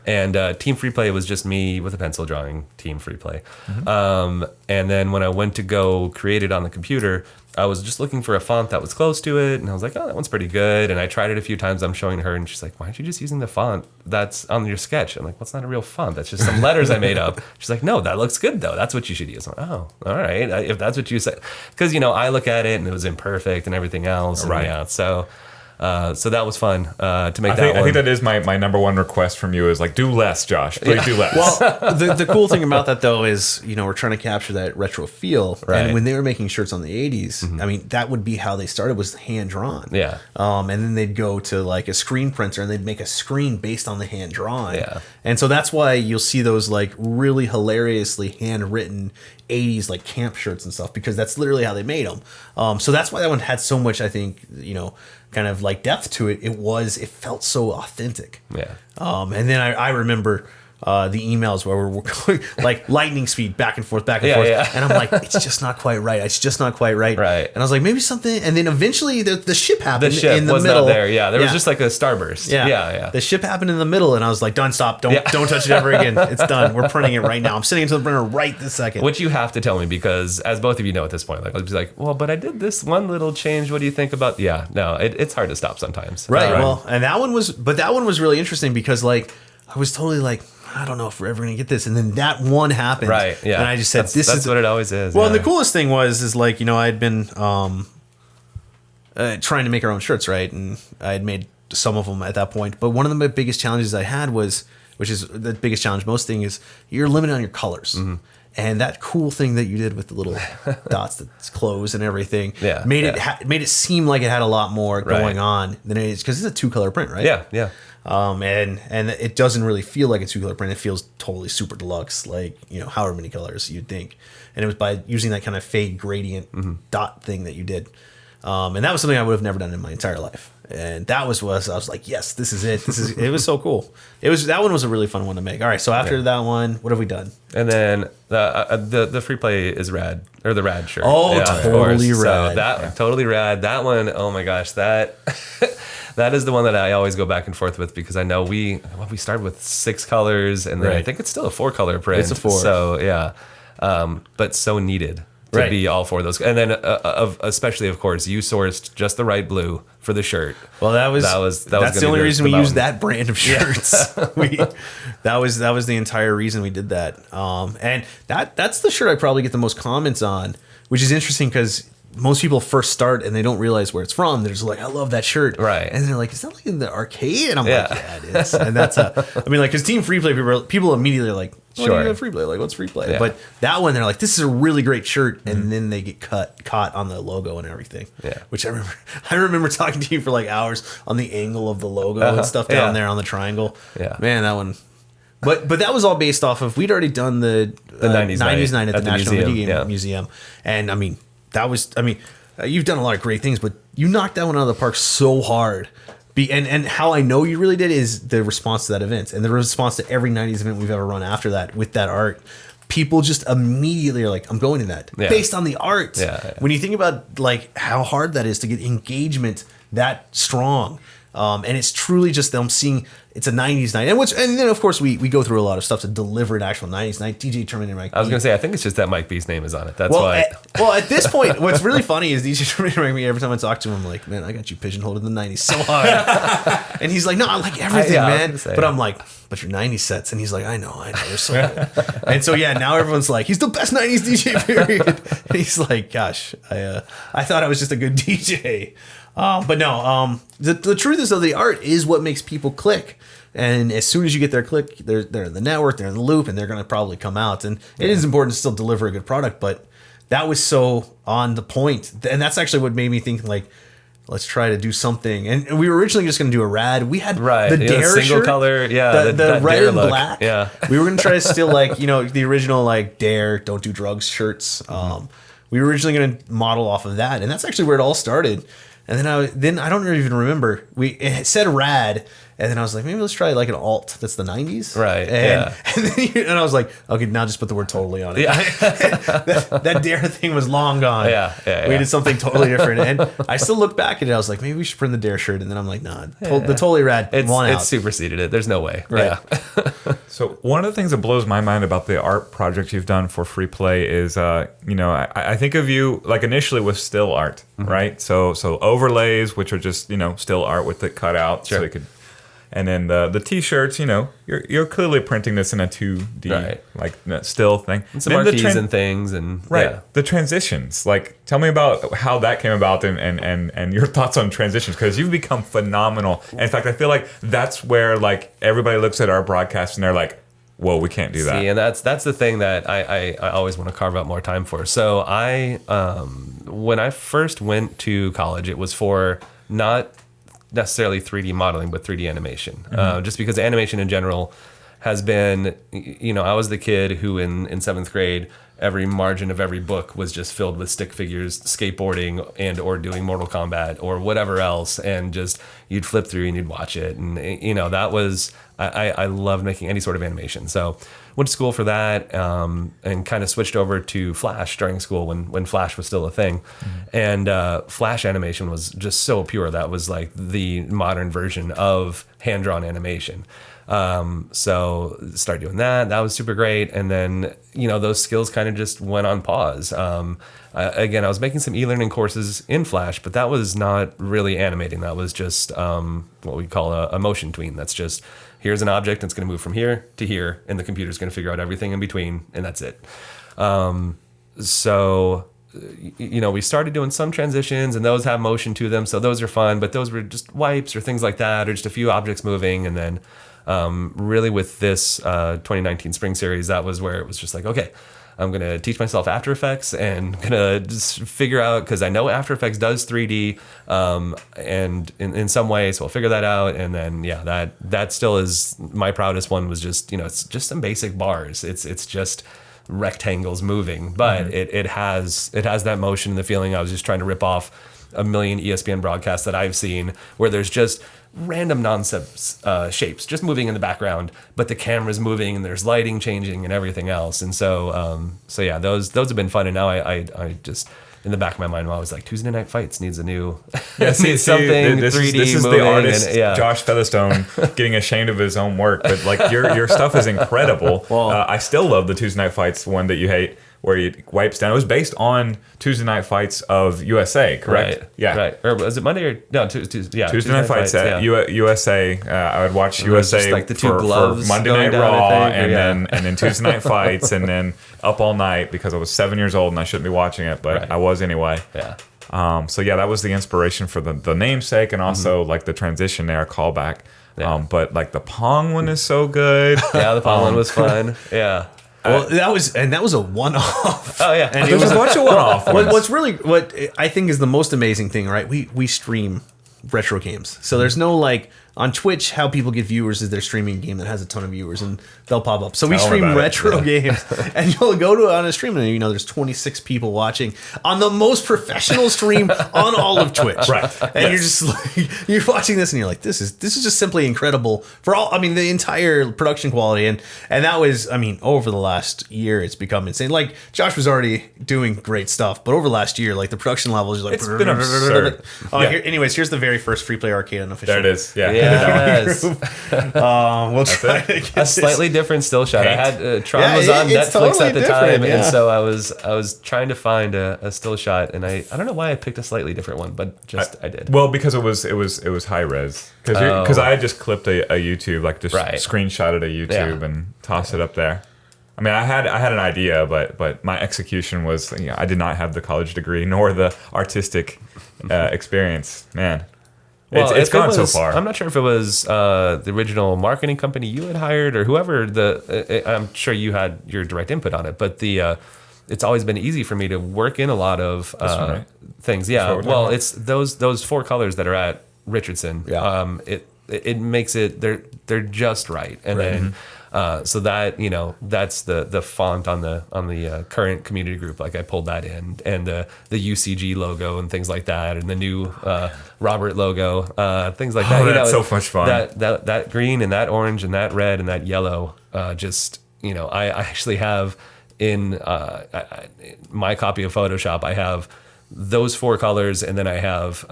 And Team Free Play was just me with a pencil drawing Team Free Play. And then when I went to go create it on the computer, I was just looking for a font that was close to it. And I was like, oh, that one's pretty good. And I tried it a few times. I'm showing her, and she's like, why aren't you just using the font that's on your sketch? I'm like, well, it's not a real font. That's just some letters I made up. She's like, no, that looks good, though. That's what you should use. I'm like, oh, all right. If that's what you said. Because, you know, I look at it, and it was imperfect and everything else.
Right.
And, so that was fun to make
I think that is my number one request from you is like, do less, Josh. Please do less.
Well, the cool thing about that, though, is, you know, we're trying to capture that retro feel.
Right.
And when they were making shirts on the 80s, I mean, that would be how they started, was hand-drawn.
Yeah.
And then they'd go to, like, a screen printer, and they'd make a screen based on the hand-drawn.
Yeah.
And so that's why you'll see those, like, really hilariously handwritten 80s, like, camp shirts and stuff, because that's literally how they made them. So that's why that one had so much, I think, you know, kind of like depth to it. It felt so authentic.
Yeah.
And then I remember the emails where we're going like lightning speed back and forth. Yeah. And I'm like, it's just not quite right. It's just not quite right.
Right.
And I was like, maybe something. And then eventually the ship happened.
The ship
in the
was
middle.
not there. Yeah. There was just like a starburst.
Yeah. The ship happened in the middle, and I was like, done, stop. Don't touch it ever again. It's done. We're printing it right now. I'm sitting into the printer right this second.
Which you have to tell me, because as both of you know at this point, like I'll be like, well, but I did this one little change. What do you think about? Yeah. No, it's hard to stop sometimes.
Right. Well, and that one was really interesting because like I was totally like, I don't know if we're ever going to get this. And then that one happened.
Right. Yeah.
And I just said,
that's what it always is.
Well, and the coolest thing is like, you know, I had been trying to make our own shirts, right? And I had made some of them at that point. But one of the biggest challenges I had which is the biggest challenge, most thing is you're limited on your colors. Mm-hmm. And that cool thing that you did with the little dots that's closed and everything made it seem like it had a lot more going on than it is, because it's a 2-color print, right?
Yeah, yeah.
And it doesn't really feel like a 2-color print. It feels totally super deluxe, like, you know, however many colors you'd think. And it was by using that kind of fade gradient dot thing that you did. And that was something I would have never done in my entire life. And that was what I was like, yes, this is it. It was so cool. That one was a really fun one to make. All right, so after that one, what have we done?
And then the Free Play is rad, or the rad shirt.
Oh, totally rad.
So totally rad. That one, oh my gosh, that is the one that I always go back and forth with, because I know we started with 6 colors, and then I think it's still a 4-color print.
It's a 4.
So yeah, but so needed to be all 4 of those. And then especially, of course, you sourced just the right blue for the shirt.
Well, that's the only reason we used that brand of shirts. Yeah. that was the entire reason we did that. And that's the shirt I probably get the most comments on, which is interesting because most people first start and they don't realize where it's from. They're just like, I love that shirt.
Right.
And they're like, is that like in the arcade? And I'm like, yeah, it is. And that's I mean, like, because Team Free Play, people immediately are like, sure. Free Play? Like, what's Free Play?
Yeah.
But that one, they're like, this is a really great shirt. And then they get caught on the logo and everything.
Yeah.
Which I remember talking to you for like hours on the angle of the logo and stuff down there on the triangle.
Yeah.
Man, that one. But that was all based off of, we'd already done the 90s night at the National Video Game Museum. And I mean, you've done a lot of great things, but you knocked that one out of the park so hard. And how I know you really did is the response to that event and the response to every 90s event we've ever run after that with that art. People just immediately are like, I'm going to that based on the art.
Yeah.
When you think about like how hard that is to get engagement that strong. And it's truly just them seeing it's a 90s night. And then, of course, we go through a lot of stuff to deliver an actual 90s night. DJ Terminator Mike B.
I was going to say, I think it's just that Mike B's name is on it. That's why.
At this point, what's really funny is DJ Terminator Mike B, every time I talk to him, I'm like, man, I got you pigeonholed in the 90s so hard. And he's like, no, I like everything, man. But I'm like, but your 90s sets. And he's like, I know. They're so good. And so, now everyone's like, he's the best 90s DJ, period. And he's like, gosh, I thought I was just a good DJ. But no, the truth is, though, the art is what makes people click. And as soon as you get their click, they're in the network, they're in the loop, and they're going to probably come out. And it is important to still deliver a good product, but that was so on the point. And that's actually what made me think, like, let's try to do something. And we were originally just going to do a rad. We had the Dare
single
shirt,
color,
the red and
look.
black.
Yeah,
we were going to try to steal, like, the original, like, Dare, Don't Do Drugs shirts. We were originally going to model off of that, and that's actually where it all started. And then I don't even remember. It said rad, and then I was like, maybe let's try like an alt that's the 90s.
Right.
And I was like, okay, now just put the word totally on it. Yeah. that Dare thing was long gone.
Yeah.
We did something totally different. And I still look back at it. I was like, maybe we should print the Dare shirt. And then I'm like, nah, the totally rad
it's superseded it. There's no way.
Right.
Yeah.
So one of the things that blows my mind about the art project you've done for Free Play is, I think of you like initially with still art, right? So overlays, which are just still art with it cut out, so you could. And then the T-shirts, you're clearly printing this in a 2D like still thing.
And some marquees and things, and
the transitions. Like, tell me about how that came about and your thoughts on transitions, because you've become phenomenal. And in fact, I feel like that's where like everybody looks at our broadcast and they're like, whoa, we can't do that.
See, and that's the thing that I always want to carve out more time for. So when I first went to college, it was for not necessarily 3D modeling, but 3D animation. Just because animation in general has been, I was the kid who in 7th grade, every margin of every book was just filled with stick figures, skateboarding, and or doing Mortal Kombat or whatever else, and just you'd flip through and you'd watch it, and that was I loved making any sort of animation. So went to school for that, and kind of switched over to Flash during school when Flash was still a thing, and Flash animation was just so pure. That was like the modern version of hand-drawn animation. So started doing that. That was super great. And then, those skills kind of just went on pause. Again, I was making some e-learning courses in Flash, but that was not really animating. That was just what we call a motion tween. That's just, here's an object that's going to move from here to here, and the computer's going to figure out everything in between, and that's it. So we started doing some transitions, and those have motion to them, so those are fun, but those were just wipes or things like that, or just a few objects moving. And then really with this 2019 spring series, that was where it was just like, okay, I'm going to teach myself After Effects and going to just figure out, because I know After Effects does 3D and in some way, so I'll figure that out. And then, that still is my proudest one, was just, it's just some basic bars. It's just rectangles moving, but it has that motion and the feeling. I was just trying to rip off a million ESPN broadcasts that I've seen where there's just random nonsense shapes just moving in the background, but the camera's moving and there's lighting changing and everything else. And so those have been fun. And now I just, in the back of my mind, I was like, Tuesday Night Fights needs a new needs something 3D.
This is
moving,
the artist,
and,
Josh Featherstone, getting ashamed of his own work. But like your stuff is incredible. Well, I still love the Tuesday Night Fights one that you hate. where he wipes down. It was based on Tuesday Night Fights of USA, correct?
Right.
Yeah.
Right. Or was it Monday or no? Tuesday
Night Fights at USA. I would watch USA
just like the two
for
gloves
Monday
going
Night
down,
Raw,
I think,
and then Tuesday Night Fights, and then Up All Night because I was 7 years old and I shouldn't be watching it, but I was anyway.
Yeah.
So yeah, that was the inspiration for the namesake, and also like the transition there, a callback.
Yeah.
But like the Pong one is so good.
Yeah, the Pong one was fun. Yeah.
Well, that was a one-off.
Oh yeah,
and
There's a bunch of one-off ones.
What I think is the most amazing thing, right? We stream retro games, so there's no like on Twitch how people get viewers is they're streaming a game that has a ton of viewers and they'll pop up. So we stream retro games, and you'll go to on a stream and there's 26 people watching on the most professional stream on all of Twitch,
right?
And you're just like you're watching this and you're like this is just simply incredible for all. I mean the entire production quality and that was over the last year it's become insane. Like Josh was already doing great stuff, but over the last year like the production levels is like
it's been absurd.
Here's the very first Free Play Arcade unofficial.
There it is. Yeah.
Yes.
We'll try to get
A slightly different still shot. I had Tron was on
it's
Netflix
totally
at the
different,
time,
yeah.
and so I was trying to find a still shot, and I don't know why I picked a slightly different one, but I did.
Well, because it was high res. Because I had just clipped a YouTube, like just screenshotted a YouTube and tossed it up there. I mean, I had an idea, but my execution was I did not have the college degree nor the artistic experience. Man,
Well,
it's gone so far.
I'm not sure if it was the original marketing company you had hired or whoever. I'm sure you had your direct input on it, but it's always been easy for me to work in a lot of things. Yeah, well, it's those four colors that are at Richardson.
Yeah.
It makes it they're just right, and then. So that that's the font on the current community group. Like I pulled that in, and the UCG logo and things like that, and the new Robert logo, things like that.
That's so much fun.
That green and that orange and that red and that yellow. I actually have in my copy of Photoshop. I have those four colors, and then I have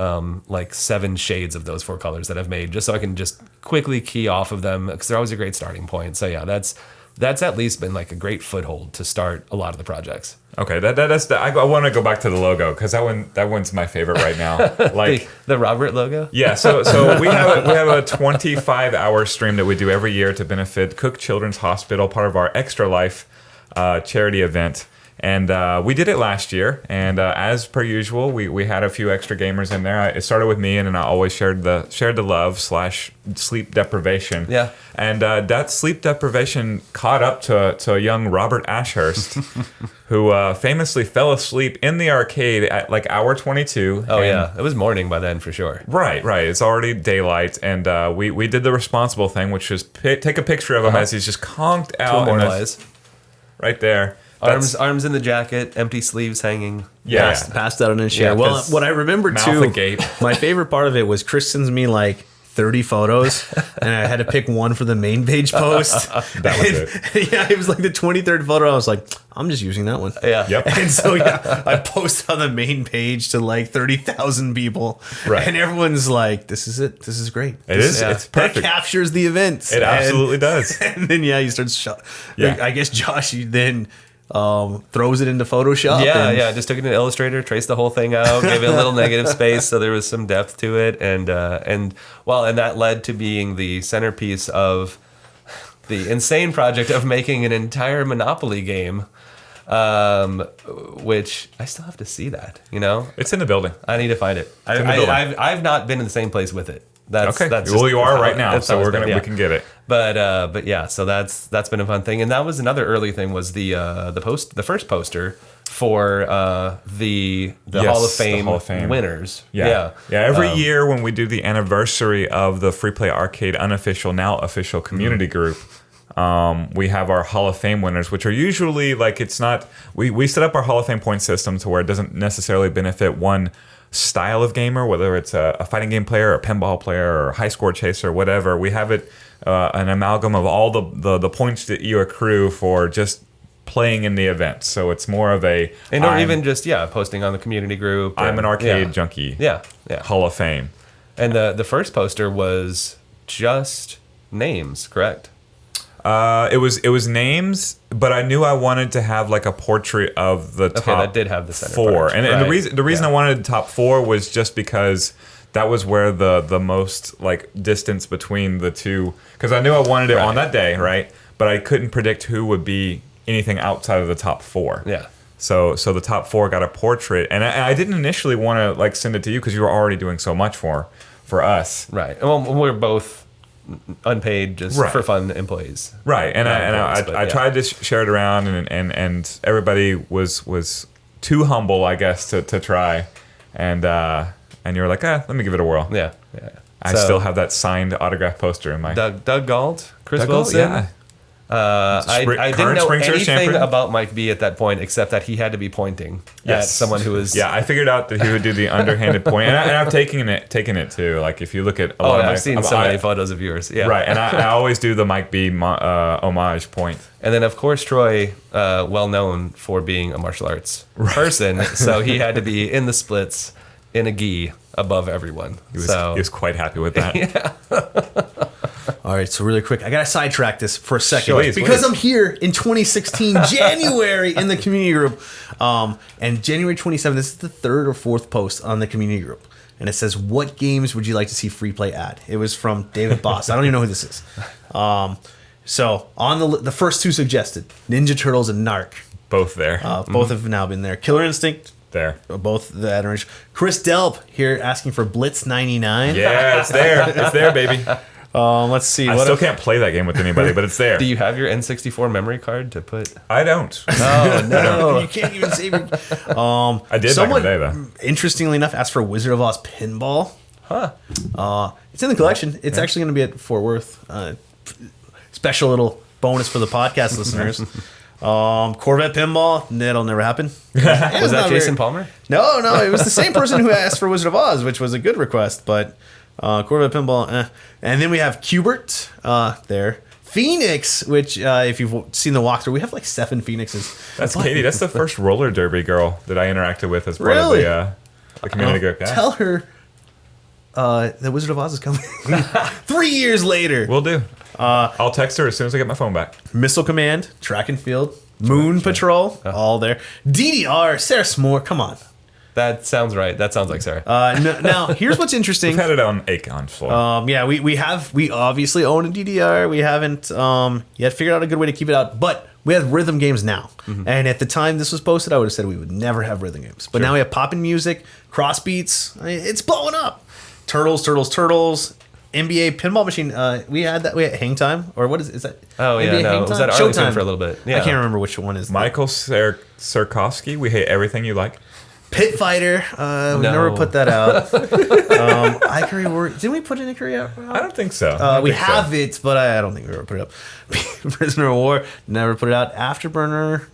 like 7 shades of those 4 colors that I've made, just so I can just quickly key off of them because they're always a great starting point. So yeah, that's at least been like a great foothold to start a lot of the projects.
Okay, I want to go back to the logo because that one's my favorite right now. Like
the Robert logo.
Yeah, so we have a 25-hour stream that we do every year to benefit Cook Children's Hospital, part of our Extra Life charity event. And we did it last year, and as per usual, we had a few extra gamers in there. It started with me, and then I always shared the love / sleep deprivation.
Yeah.
And that sleep deprivation caught up to a young Robert Ashurst, who famously fell asleep in the arcade at like hour 22.
Oh yeah, it was morning by then for sure.
Right. It's already daylight, and we did the responsible thing, which is take a picture of him as he's just conked out.
To immortalize.
Right there.
Arms in the jacket, empty sleeves hanging.
Yeah.
Passed out in his chair.
Yeah,
well, what I remember too,
agape.
my favorite part of it was Chris sends me like 30 photos, and I had to pick one for the main page post.
That was it.
Yeah, it was like the 23rd photo. I was like, I'm just using that one.
Yeah.
Yep.
And so I posted on the main page to like 30,000 people,
Right.
and everyone's like, "This is it. This is great.
It is.
Yeah.
It's
That
perfect.
captures the events.
It absolutely does.
And then you start.
Yeah.
I guess Josh then throws it into Photoshop.
Yeah, just took it in Illustrator, traced the whole thing out, gave it a little negative space so there was some depth to it, and that led to being the centerpiece of the insane project of making an entire Monopoly game, which I still have to see that.
It's in the building.
I need to find it.
in the building.
I've not been in the same place with it. That's
Okay.
That's
Well, you are right now, so we
yeah.
can get it.
But yeah, so that's been a fun thing, and that was another early thing was the first poster for the
Yes,
Hall of
the Hall of
Fame
Fame.
winners.
Yeah. Every year when we do the anniversary of the Free Play Arcade unofficial, now official community group, we have our Hall of Fame winners, which are usually like it's not. We set up our Hall of Fame point system to where it doesn't necessarily benefit one style of gamer, whether it's a fighting game player, a pinball player, or a high score chaser, whatever. We have it an amalgam of all the points that you accrue for just playing in the event. So it's more of a
or even just posting on the community group.
I'm an arcade junkie.
Yeah.
Hall of Fame.
And the first poster was just names, correct?
It was names, but I knew I wanted to have like a portrait of the top.
Okay, that did have the center
4,
part.
and the reason I wanted top 4 was just because that was where the most like distance between the two. Because I knew I wanted it on that day, right? But I couldn't predict who would be anything outside of the top 4.
Yeah.
So the top 4 got a portrait, and I didn't initially want to like send it to you because you were already doing so much for us.
Right. Well, we're both unpaid, just for fun employees.
Right. And I tried to share it around, and everybody was too humble, I guess, to try, and you were like, let me give it a whirl.
Yeah.
I still have that signed autograph poster in my
Doug Galt, Chris
Doug
Wilson.
Galt, yeah.
I didn't know anything
champion.
about Mike B at that point, except that he had to be pointing at someone who was.
Yeah, I figured out that he would do the underhanded point, and I've taken it too. Like if you look at a lot of
I've seen so many photos of yours. Yeah,
right, and I always do the Mike B homage point.
And then of course Troy, well known for being a martial arts person, so he had to be in the splits in a gi above everyone.
He was quite happy with that.
Yeah.
All right, so really quick, I gotta sidetrack this for a second
Please.
I'm here in 2016 January in the community group, and January 27th. This is the 3rd or 4th post on the community group, and it says, "What games would you like to see free play at?" It was from David Boss. I don't even know who this is. So on the first 2 suggested, Ninja Turtles and Narc.
Both there.
Both have now been there. Killer Instinct.
There.
Both the adoration. Chris Delp here asking for Blitz 99.
Yeah, it's there. It's there, baby.
Let's see.
I still can't play that game with anybody, but it's there.
Do you have your N64 memory card to put?
I don't.
Oh, no. You can't even save it.
I did back in the day, though.
Interestingly enough, asked for Wizard of Oz Pinball.
Huh.
It's in the collection. It's actually going to be at Fort Worth. Special little bonus for the podcast listeners. Corvette Pinball. That'll never happen.
Was that Jason Palmer?
No. It was the same person who asked for Wizard of Oz, which was a good request, but... Corvette Pinball, and then we have Cubert there. Phoenix, which if you've seen the walkthrough, we have like 7 Phoenixes.
That's Katie. That's the first roller derby girl that I interacted with as part of the community group. Yeah.
Tell her the Wizard of Oz is coming. 3 years later.
Will do. I'll text her as soon as I get my phone back.
Missile Command, Track and Field, Moon Patrol, all there. DDR, Sarah S'more, come on.
That sounds right. That sounds like Sarah.
Now, here's what's interesting.
We've had it on Acon floor.
Yeah, we obviously own a DDR. We haven't yet figured out a good way to keep it out, but we have rhythm games now. Mm-hmm. And at the time this was posted, I would have said we would never have rhythm games. But now we have poppin' music, cross beats. It's blowing up. Turtles, NBA Pinball Machine. We had that. We had Hang Time, or what is that?
Oh yeah,
NBA
no, it was at Arlington
Showtime
for a little bit. Yeah.
I can't remember which one is.
Michael Sirkowski. We hate everything you like.
Pit Fighter. We never put that out. Ikari, didn't we put an Ikari out?
I don't think so.
We have it, but I don't think we ever put it up. Prisoner of War, never put it out. Afterburner,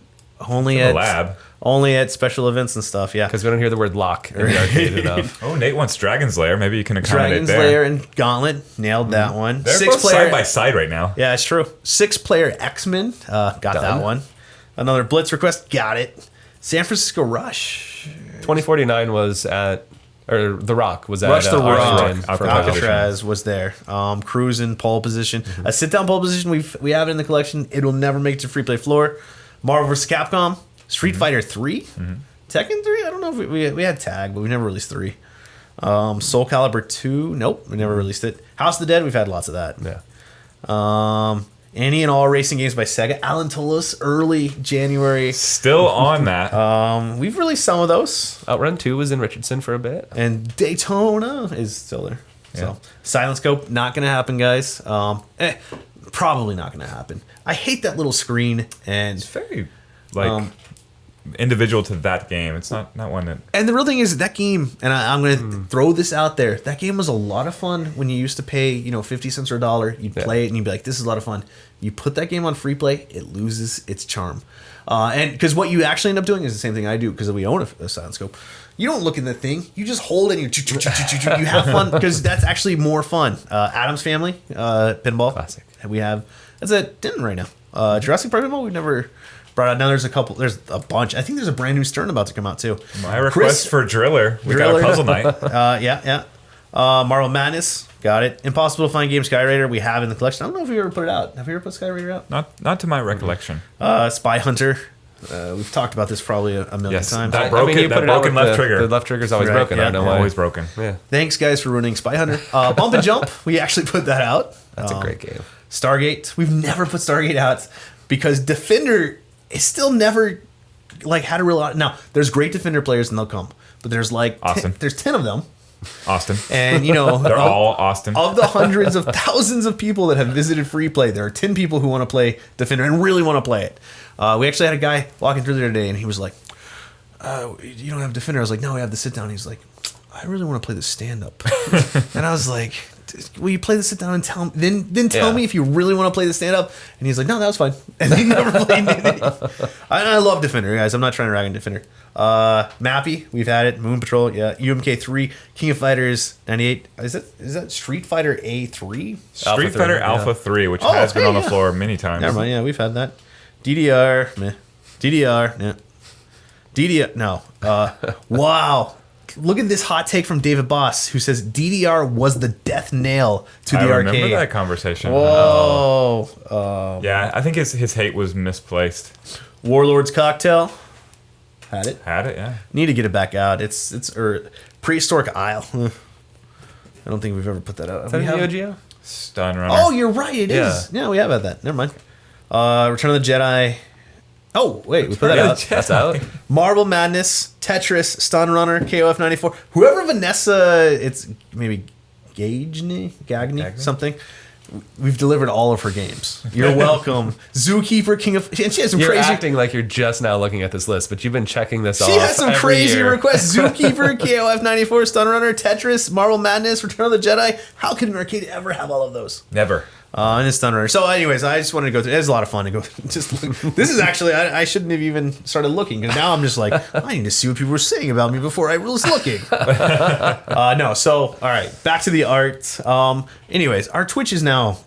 only at
lab.
Only at special events and stuff, yeah.
Because we don't hear the word lock in the arcade enough.
Oh, Nate wants Dragon's Lair. Maybe you can accommodate
Dragon's Lair and Gauntlet. Nailed that one.
They're both side by side right now.
Yeah, it's true. 6-player X-Men. Got that one. Another Blitz request. Got it. San Francisco Rush.
2049 was at... Or The Rock was at...
Rush the
Arlington
Rock.
for
Alcatraz was there. Cruising, pole position. A sit-down pole position. We have it in the collection. It will never make it to free play floor. Marvel vs. Capcom. Street Fighter 3. Tekken 3? I don't know if we had Tag, but we never released 3. Soul Calibur 2. Nope, we never released it. House of the Dead. We've had lots of that.
Yeah.
Any and all racing games by Sega. Alan Toulouse, early January.
Still on that.
We've released some of those.
Outrun 2 was in Richardson for a bit.
And Daytona is still there. Yeah. So Silent Scope, not going to happen, guys. Probably not going to happen. I hate that little screen. And
it's very, individual to that game. It's not one that...
And the real thing is that game, and I'm going to throw this out there, that game was a lot of fun when you used to pay 50 cents or $1. You'd play it and you'd be like, this is a lot of fun. You put that game on free play, it loses its charm. And because what you actually end up doing is the same thing I do, because we own a Silent Scope. You don't look in the thing, you just hold it and you have fun, because that's actually more fun. Addams Family Pinball.
Classic.
That's at Denton right now. Jurassic Park Pinball, we've never... brought out. Now there's a bunch. I think there's a brand new Stern about to come out too.
My request for Driller. We got a puzzle night.
Yeah. Marvel Madness, got it. Impossible to Find game Sky Raider, we have in the collection. I don't know if we ever put it out. Have we ever put Sky Raider out?
Not to my recollection.
Spy Hunter. We've talked about this probably a million times.
That broken left trigger.
The left trigger's always broken.
Yeah.
I don't know why.
Always broken.
Yeah.
Thanks, guys, for ruining Spy Hunter. Bump and Jump, we actually put that out.
That's a great game.
Stargate, we've never put Stargate out because Defender is still never had a real. Now, there's great Defender players and they'll come, but there's there's 10 of them.
Austin.
And,
they're all Austin.
Of the hundreds of thousands of people that have visited Free Play, there are 10 people who want to play Defender and really want to play it. We actually had a guy walking through there today, and he was like, you don't have Defender? I was like, no, we have the sit-down. He's like, I really want to play the stand-up. And I was like, will you play the sit-down and tell me, then tell me if you really want to play the stand-up? And he's like, no, that was fine. And he never played anything. I love Defender, guys. I'm not trying to rag on Defender. Mappy, we've had it. Moon Patrol, yeah. UMK3, King of Fighters 98. Is that Street Fighter A3?
Street Fighter Alpha 3, which has been on the floor many times.
Never mind, yeah, we've had that. DDR, meh. DDR, yeah. DDR, no. Wow. Look at this hot take from David Boss, who says DDR was the death nail to the arcade. I remember
that conversation.
Whoa.
Yeah, I think his hate was misplaced.
Warlord's Cocktail. Had it,
yeah.
Need to get it back out. It's Prehistoric Isle. I don't think we've ever put that out.
Is that Neo Geo?
Stun Runner.
Oh, you're right. It is. Yeah, we have had that. Never mind. Return of the Jedi. Oh, wait. We put that out.
That's out.
Marvel Madness, Tetris, Stun Runner, KOF 94. Whoever Vanessa, it's maybe Gagny, something. We've delivered all of her games. You're welcome. Zookeeper, King of... And she has some
you're
crazy...
acting like you're just now looking at this list, but you've been checking this off.
She has some crazy
year.
requests. Zookeeper, KOF 94, Stun Runner, Tetris, Marvel Madness, Return of the Jedi. How could an arcade ever have all of those?
Never.
And it's Stun Runner. So anyways, I just wanted to go through. It was a lot of fun to go just look. This is actually, I shouldn't have even started looking. Because now I'm just like, I need to see what people were saying about me before I was looking. No, so, all right. Back to the art. Anyways, our Twitch is now,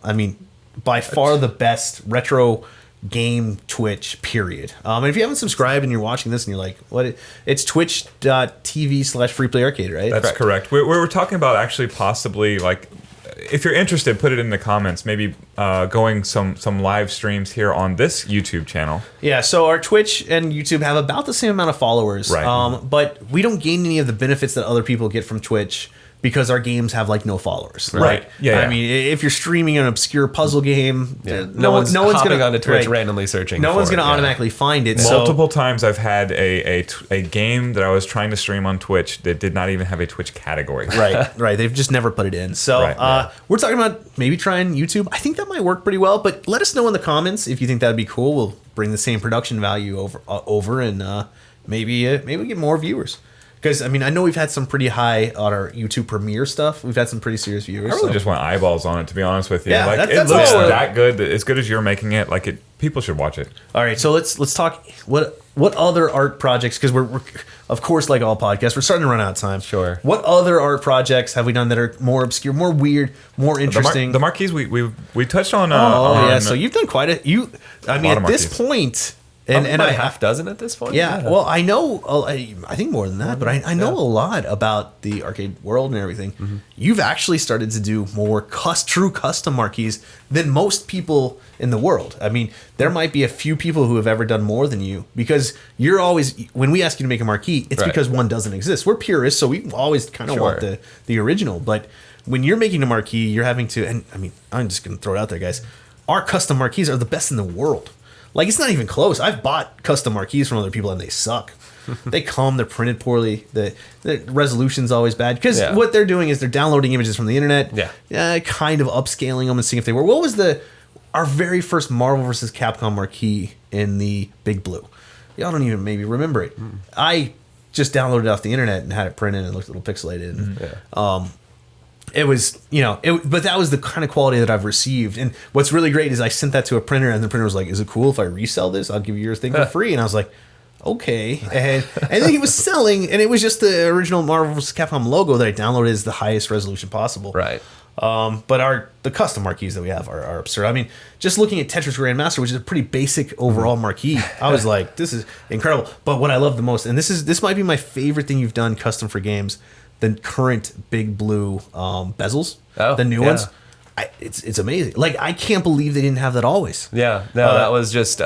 by far the best retro game Twitch, period. And if you haven't subscribed and you're watching this and you're like, what? It's twitch.tv/freeplayarcade, right?
That's correct. We were talking about actually possibly if you're interested, put it in the comments. Maybe going some live streams here on this YouTube channel. Yeah,
so our Twitch and YouTube have about the same amount of followers.
Right.
But we don't gain any of the benefits that other people get from Twitch because our games have no followers.
Right. Yeah.
If you're streaming an obscure puzzle game,
no one's hopping onto Twitch randomly searching.
No one's going to automatically find it.
Multiple times I've had a game that I was trying to stream on Twitch that did not even have a Twitch category.
Right. They've just never put it in. So we're talking about maybe trying YouTube. I think that might work pretty well. But let us know in the comments if you think that'd be cool. We'll bring the same production value over and maybe we get more viewers. Because, I know we've had some pretty high on our YouTube Premiere stuff. We've had some pretty serious viewers.
I really just want eyeballs on it, to be honest with you.
Yeah,
it looks that good, as good as you're making it. People should watch it.
All right, so let's talk what other art projects, because we're of course, like all podcasts, we're starting to run out of time.
Sure.
What other art projects have we done that are more obscure, more weird, more interesting?
The marquees we touched on.
So you've done quite a at this point.
And a half dozen at this point?
Yeah. Well, I know, I think more than that, but I know a lot about the arcade world and everything. Mm-hmm. You've actually started to do more true custom marquees than most people in the world. There might be a few people who have ever done more than you, because you're always, when we ask you to make a marquee, it's because one doesn't exist. We're purists, so we always kind of want the original. But when you're making a marquee, you're having to, and I'm just going to throw it out there, guys. Our custom marquees are the best in the world. It's not even close. I've bought custom marquees from other people and they suck. They're printed poorly. The resolution's always bad. Because what they're doing is they're downloading images from the internet. Kind of upscaling them and seeing if they work. What was our very first Marvel vs. Capcom marquee in the Big Blue? Y'all don't even maybe remember it. I just downloaded it off the internet and had it printed and it looked a little pixelated. And, it was, but that was the kind of quality that I've received. And what's really great is I sent that to a printer and the printer was like, is it cool if I resell this? I'll give you your thing for free. And I was like, okay. And then he was selling, and it was just the original Marvel vs. Capcom logo that I downloaded as the highest resolution possible.
Right.
But the custom marquees that we have are absurd. Just looking at Tetris Grandmaster, which is a pretty basic overall marquee, I was like, this is incredible. But what I love the most, and this might be my favorite thing you've done custom for games, the current Big Blue bezels, the new ones. It's amazing. Like, I can't believe they didn't have that always.
Yeah, no, that was just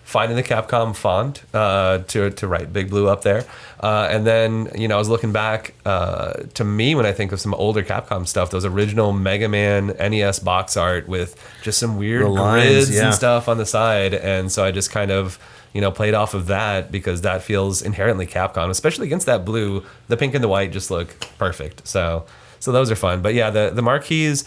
finding the Capcom font to write Big Blue up there. And then, I was looking back to me when I think of some older Capcom stuff, those original Mega Man NES box art with just some weird grids and stuff on the side. And so I just kind of, played off of that because that feels inherently Capcom, especially against that blue. The pink and the white just look perfect. So those are fun. But yeah, the marquees,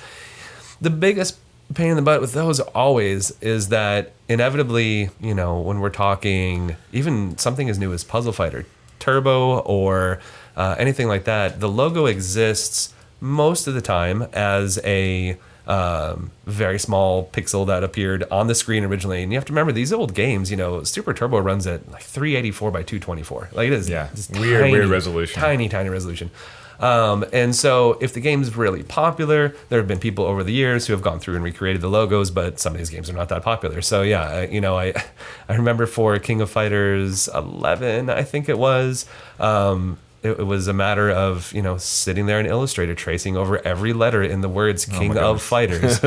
the biggest pain in the butt with those always is that inevitably, when we're talking even something as new as Puzzle Fighter Turbo or anything like that, the logo exists most of the time as a very small pixel that appeared on the screen originally. And you have to remember, these old games, Super Turbo runs at like 384 by 224. Like, it is
weird resolution.
Tiny resolution. And so if the game's really popular, there have been people over the years who have gone through and recreated the logos, but some of these games are not that popular. So yeah, I remember for King of Fighters 11, I think it was, it was a matter of, sitting there in Illustrator tracing over every letter in the words King of Fighters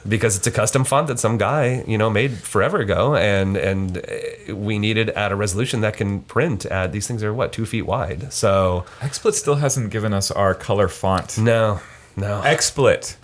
because it's a custom font that some guy, made forever ago. And we needed at a resolution that can print at, these things are 2 feet wide. So
XSplit still hasn't given us our color font.
No.
XSplit.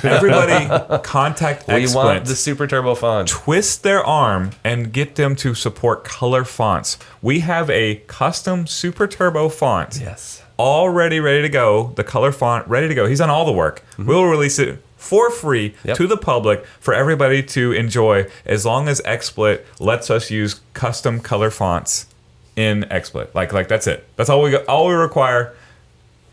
Everybody contact XSplit.
We want the Super Turbo font.
Twist their arm and get them to support color fonts. We have a custom Super Turbo font.
Yes.
Already ready to go. The color font ready to go. He's done all the work. Mm-hmm. We'll release it for free to the public for everybody to enjoy, as long as XSplit lets us use custom color fonts in XSplit. Like that's it. That's all we got. All we require.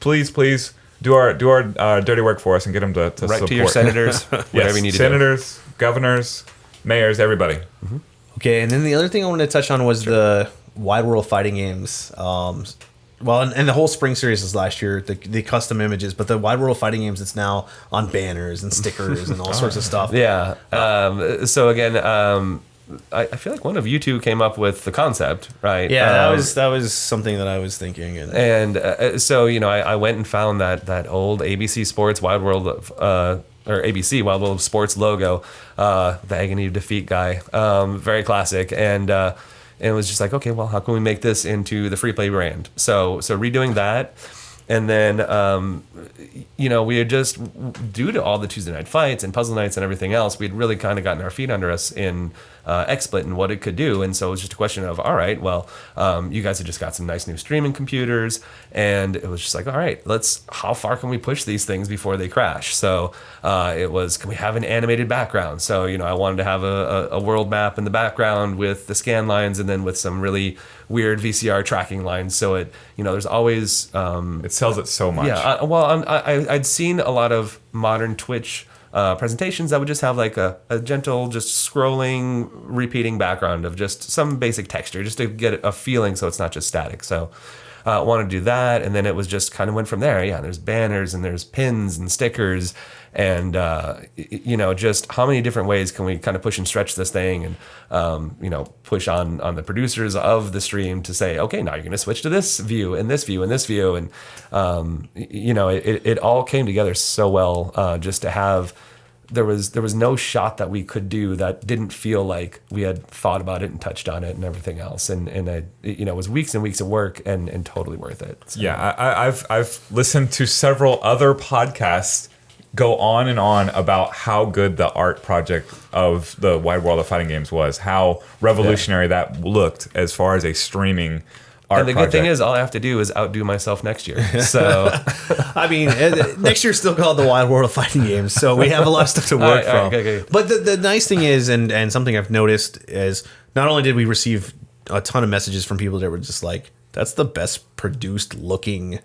Please. Do our dirty work for us and get them to
write
support.
To your senators, whatever you need to do.
Senators, governors, mayors, everybody.
Mm-hmm. Okay, and then the other thing I wanted to touch on was the Wide World Fighting Games. And the whole Spring Series is last year, the custom images, but the Wide World Fighting Games, it's now on banners and stickers and all sorts of stuff.
Yeah. So again, I feel like one of you two came up with the concept, right?
Yeah, that was something that I was thinking.
So I went and found that old ABC Sports Wild World of or ABC Wild World of Sports logo, the Agony of Defeat guy, very classic, and it was just like, okay, well, how can we make this into the free play brand? So redoing that. And then, we had just, due to all the Tuesday night fights and puzzle nights and everything else, we'd really kind of gotten our feet under us in XSplit and what it could do. And so it was just a question of, all right, well, you guys had just got some nice new streaming computers. And it was just like, all right, how far can we push these things before they crash? So it was, can we have an animated background? So, I wanted to have a world map in the background with the scan lines and then with some really weird VCR tracking lines. So it, there's always...
it sells it so much.
Yeah, I'd seen a lot of modern Twitch presentations that would just have like a gentle, just scrolling, repeating background of just some basic texture, just to get a feeling so it's not just static. So I wanted to do that, and then it was just kind of went from there. Yeah, there's banners and there's pins and stickers, and just how many different ways can we kind of push and stretch this thing, and push on the producers of the stream to say, okay, now you're going to switch to this view and this view and this view, and it all came together so well, just to have. There was no shot that we could do that didn't feel like we had thought about it and touched on it and everything else, and it was weeks and weeks of work and totally worth it. So.
Yeah, I've listened to several other podcasts go on and on about how good the art project of the Wide World of Fighting Games was, how revolutionary that looked as far as a streaming art
and the
project.
Good thing is, all I have to do is outdo myself next year. So,
I mean, next year's still called the Wild World of Fighting Games, so we have a lot of stuff to work from.
Okay.
But the nice thing is, and something I've noticed is, not only did we receive a ton of messages from people that were just like, that's the best produced looking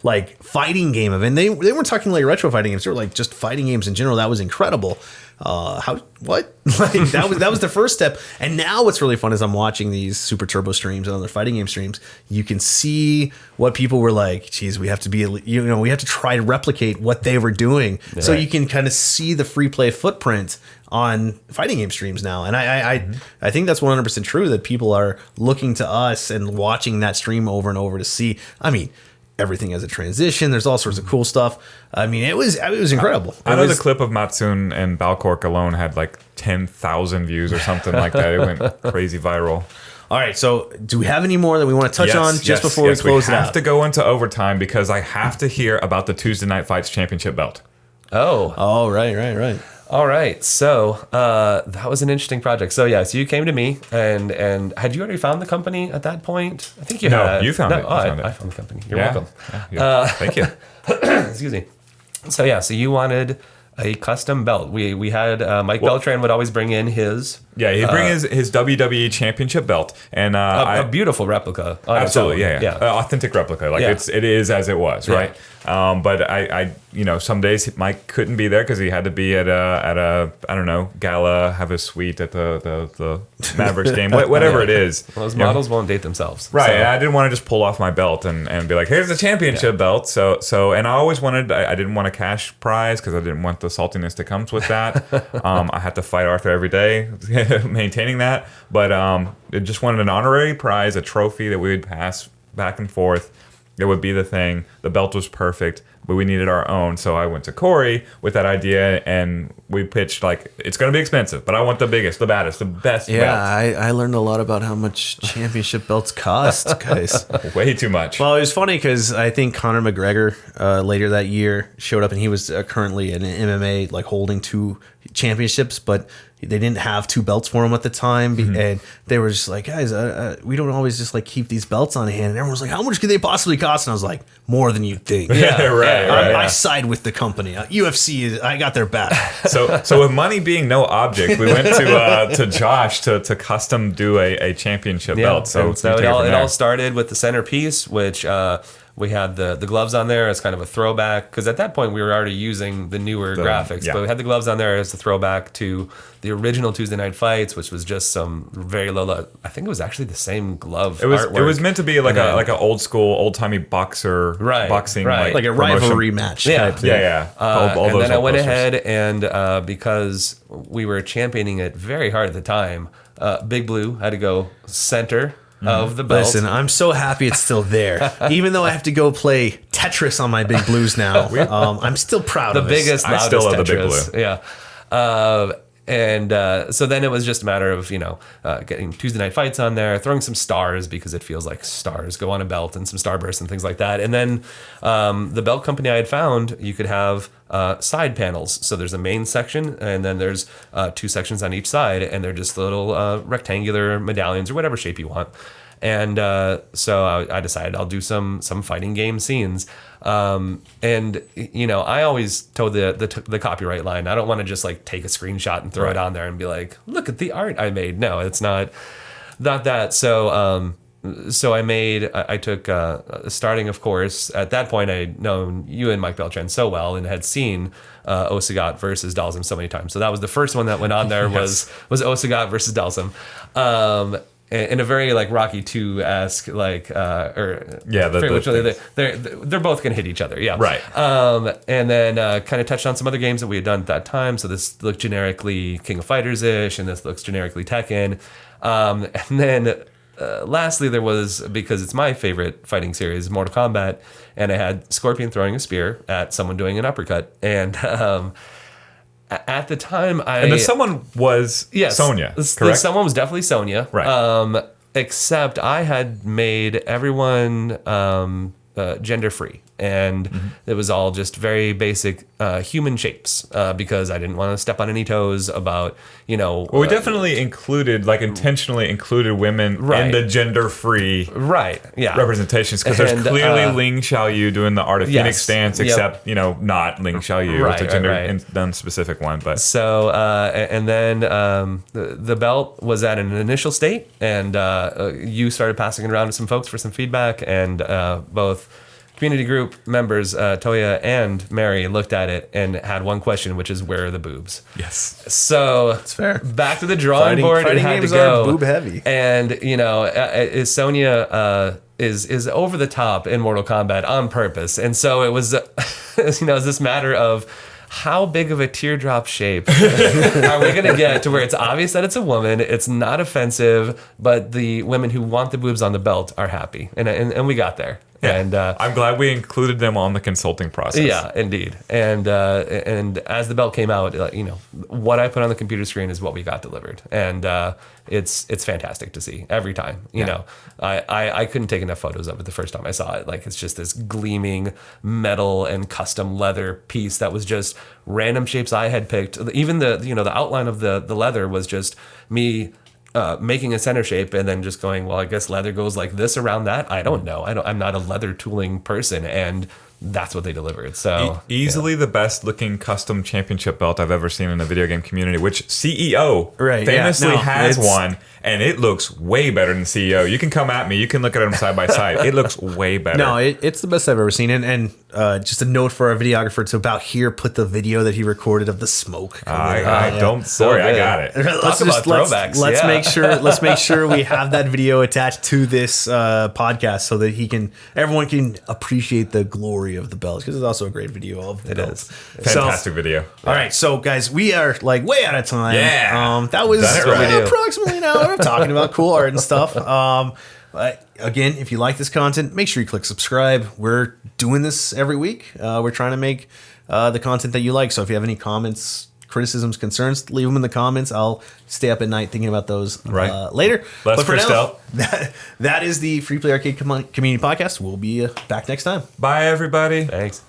like fighting game of it. And they weren't talking like retro fighting games, they were like just fighting games in general. That was incredible. Like that was the first step. And now what's really fun is I'm watching these Super Turbo streams and other fighting game streams. You can see what people were like, geez, we have to we have to try to replicate what they were doing. Yeah. So you can kind of see the free play footprint on fighting game streams now. And I think that's 100% true, that people are looking to us and watching that stream over and over to see. I mean, everything as a transition. There's all sorts of cool stuff. I mean, it was incredible.
I know the clip of Matsun and Balcork alone had like 10,000 views or something like that. It went crazy viral.
All right, so do we have any more that we want to touch on just before we close it out?
We have to go into overtime because I have to hear about the Tuesday Night Fights championship belt.
Oh, right.
All right, so that was an interesting project. So so you came to me, and had you already found the company at that point? I think you had.
No, you found it.
I found the company. You're welcome.
Yeah. Thank you.
Excuse me. So you wanted a custom belt. We had Mike Beltran would always bring in his.
Yeah, he'd bring his WWE Championship belt, and
a beautiful replica.
Absolutely, yeah. Authentic replica, like it is as it was, right? But I some days Mike couldn't be there because he had to be at a I don't know, gala, have a suite at the Mavericks game, whatever it is.
Well, those models won't date themselves,
right? So. I didn't want to just pull off my belt and be like, here's the championship belt. So and I always wanted, I didn't want a cash prize because I didn't want the saltiness that comes with that. I had to fight Arthur every day. Maintaining that, but it just wanted an honorary prize, a trophy that we would pass back and forth. It would be the thing. The belt was perfect, but we needed our own. So I went to Corey with that idea, and we pitched like, it's going to be expensive, but I want the biggest, the baddest, the best belt.
I learned a lot about how much championship belts cost, guys.
Way too much.
Well, it was funny because I think Conor McGregor later that year showed up, and he was currently in MMA, like holding 2 championships, but they didn't have 2 belts for him at the time, and they were just like, guys, we don't always just like keep these belts on hand. And everyone was like, how much could they possibly cost? And I was like, more than you think.
Right.
I side with the company. UFC, I got their back.
So with money being no object, we went to Josh to custom do a championship belt. So
it all started with the centerpiece, which we had the gloves on there as kind of a throwback, because at that point we were already using the newer graphics, but we had the gloves on there as a throwback to the original Tuesday Night Fights, which was just some very low. I think it was actually the same glove.
It was meant to be like an old timey boxing,
like a rivalry match type thing.
And then I went ahead and because we were championing it very hard at the time, Big Blue had to go center of the belt.
Listen, I'm so happy it's still there. Even though I have to go play Tetris on my Big Blues now, I'm still proud of it.
The biggest, loudest
I still love
Tetris.
the Big
Blue. So then it was just a matter of, getting Tuesday Night Fights on there, throwing some stars because it feels like stars go on a belt, and some starbursts and things like that. And then the belt company I had found, you could have side panels. So there's a main section, and then there's 2 sections on each side, and they're just little rectangular medallions or whatever shape you want. And so I decided I'll do some fighting game scenes. And I always toe the copyright line. I don't want to just like take a screenshot and throw it on there and be like, look at the art I made. No, it's not that. So I took starting, of course, at that point I'd known you and Mike Beltran so well and had seen Osagat versus Dalsum so many times. So that was the first one that went on there. was Osagat versus Dalsum. In a very like Rocky 2-esque they're both gonna hit each other, right. And then kind of touched on some other games that we had done at that time. So this looked generically King of Fighters ish, and this looks generically Tekken. And then lastly, there was, because it's my favorite fighting series, Mortal Kombat, and I had Scorpion throwing a spear at someone doing an uppercut, and at the time,
and the someone was Sonya, correct?
Someone was definitely Sonya,
right?
Except I had made everyone gender free, and it was all just very basic human shapes because I didn't want to step on any toes about Well,
we definitely intentionally included women in the gender free representations, because there's clearly Ling Xiaoyu doing the Art of Phoenix stance, except not Ling Xiaoyu. It's a gender non-specific one, but
so and then the belt was at an initial state, and you started passing it around to some folks for some feedback, and both community group members, Toya and Mary, looked at it and had one question, which is, where are the boobs?
Yes.
So
that's fair.
Back to the drawing board.
Fighting
had
games
to go.
are boob heavy.
And, is Sonya is over the top in Mortal Kombat on purpose. And so it was, is this matter of how big of a teardrop shape are we going to get to where it's obvious that it's a woman, it's not offensive, but the women who want the boobs on the belt are happy. And we got there.
Yeah.
And
I'm glad we included them on the consulting process.
yeah, indeed. And as the belt came out, what I put on the computer screen is what we got delivered, and it's fantastic to see every time. You know, I couldn't take enough photos of it the first time I saw it. Like, it's just this gleaming metal and custom leather piece that was just random shapes I had picked. Even the outline of the leather was just me making a center shape and then just going, well, I guess leather goes like this around that. I don't know. I'm not a leather tooling person, and that's what they delivered. So
easily the best looking custom championship belt I've ever seen in the video game community, which CEO famously has one, and it looks way better than CEO. You can come at me. You can look at them side by side. It looks way better.
No, it's the best I've ever seen. And just a note for our videographer. It's about here. Put the video that he recorded of the smoke.
Don't worry, I got it.
Talk about throwbacks.
Let's make sure we have that video attached to this podcast so that everyone can appreciate the glory of the belt, because it's also a great video of the belt.
Is
fantastic video.
All right, so guys, we are like way out of time.
Yeah,
that was
right.
approximately an hour of talking about cool art and stuff. Again, if you like this content, make sure you click subscribe. We're doing this every week. We're trying to make the content that you like. So if you have any comments, criticisms, concerns, leave them in the comments. I'll stay up at night thinking about those later.
But for now,
that is the Free Play Arcade Community Podcast. We'll be back next time.
Bye, everybody.
Thanks.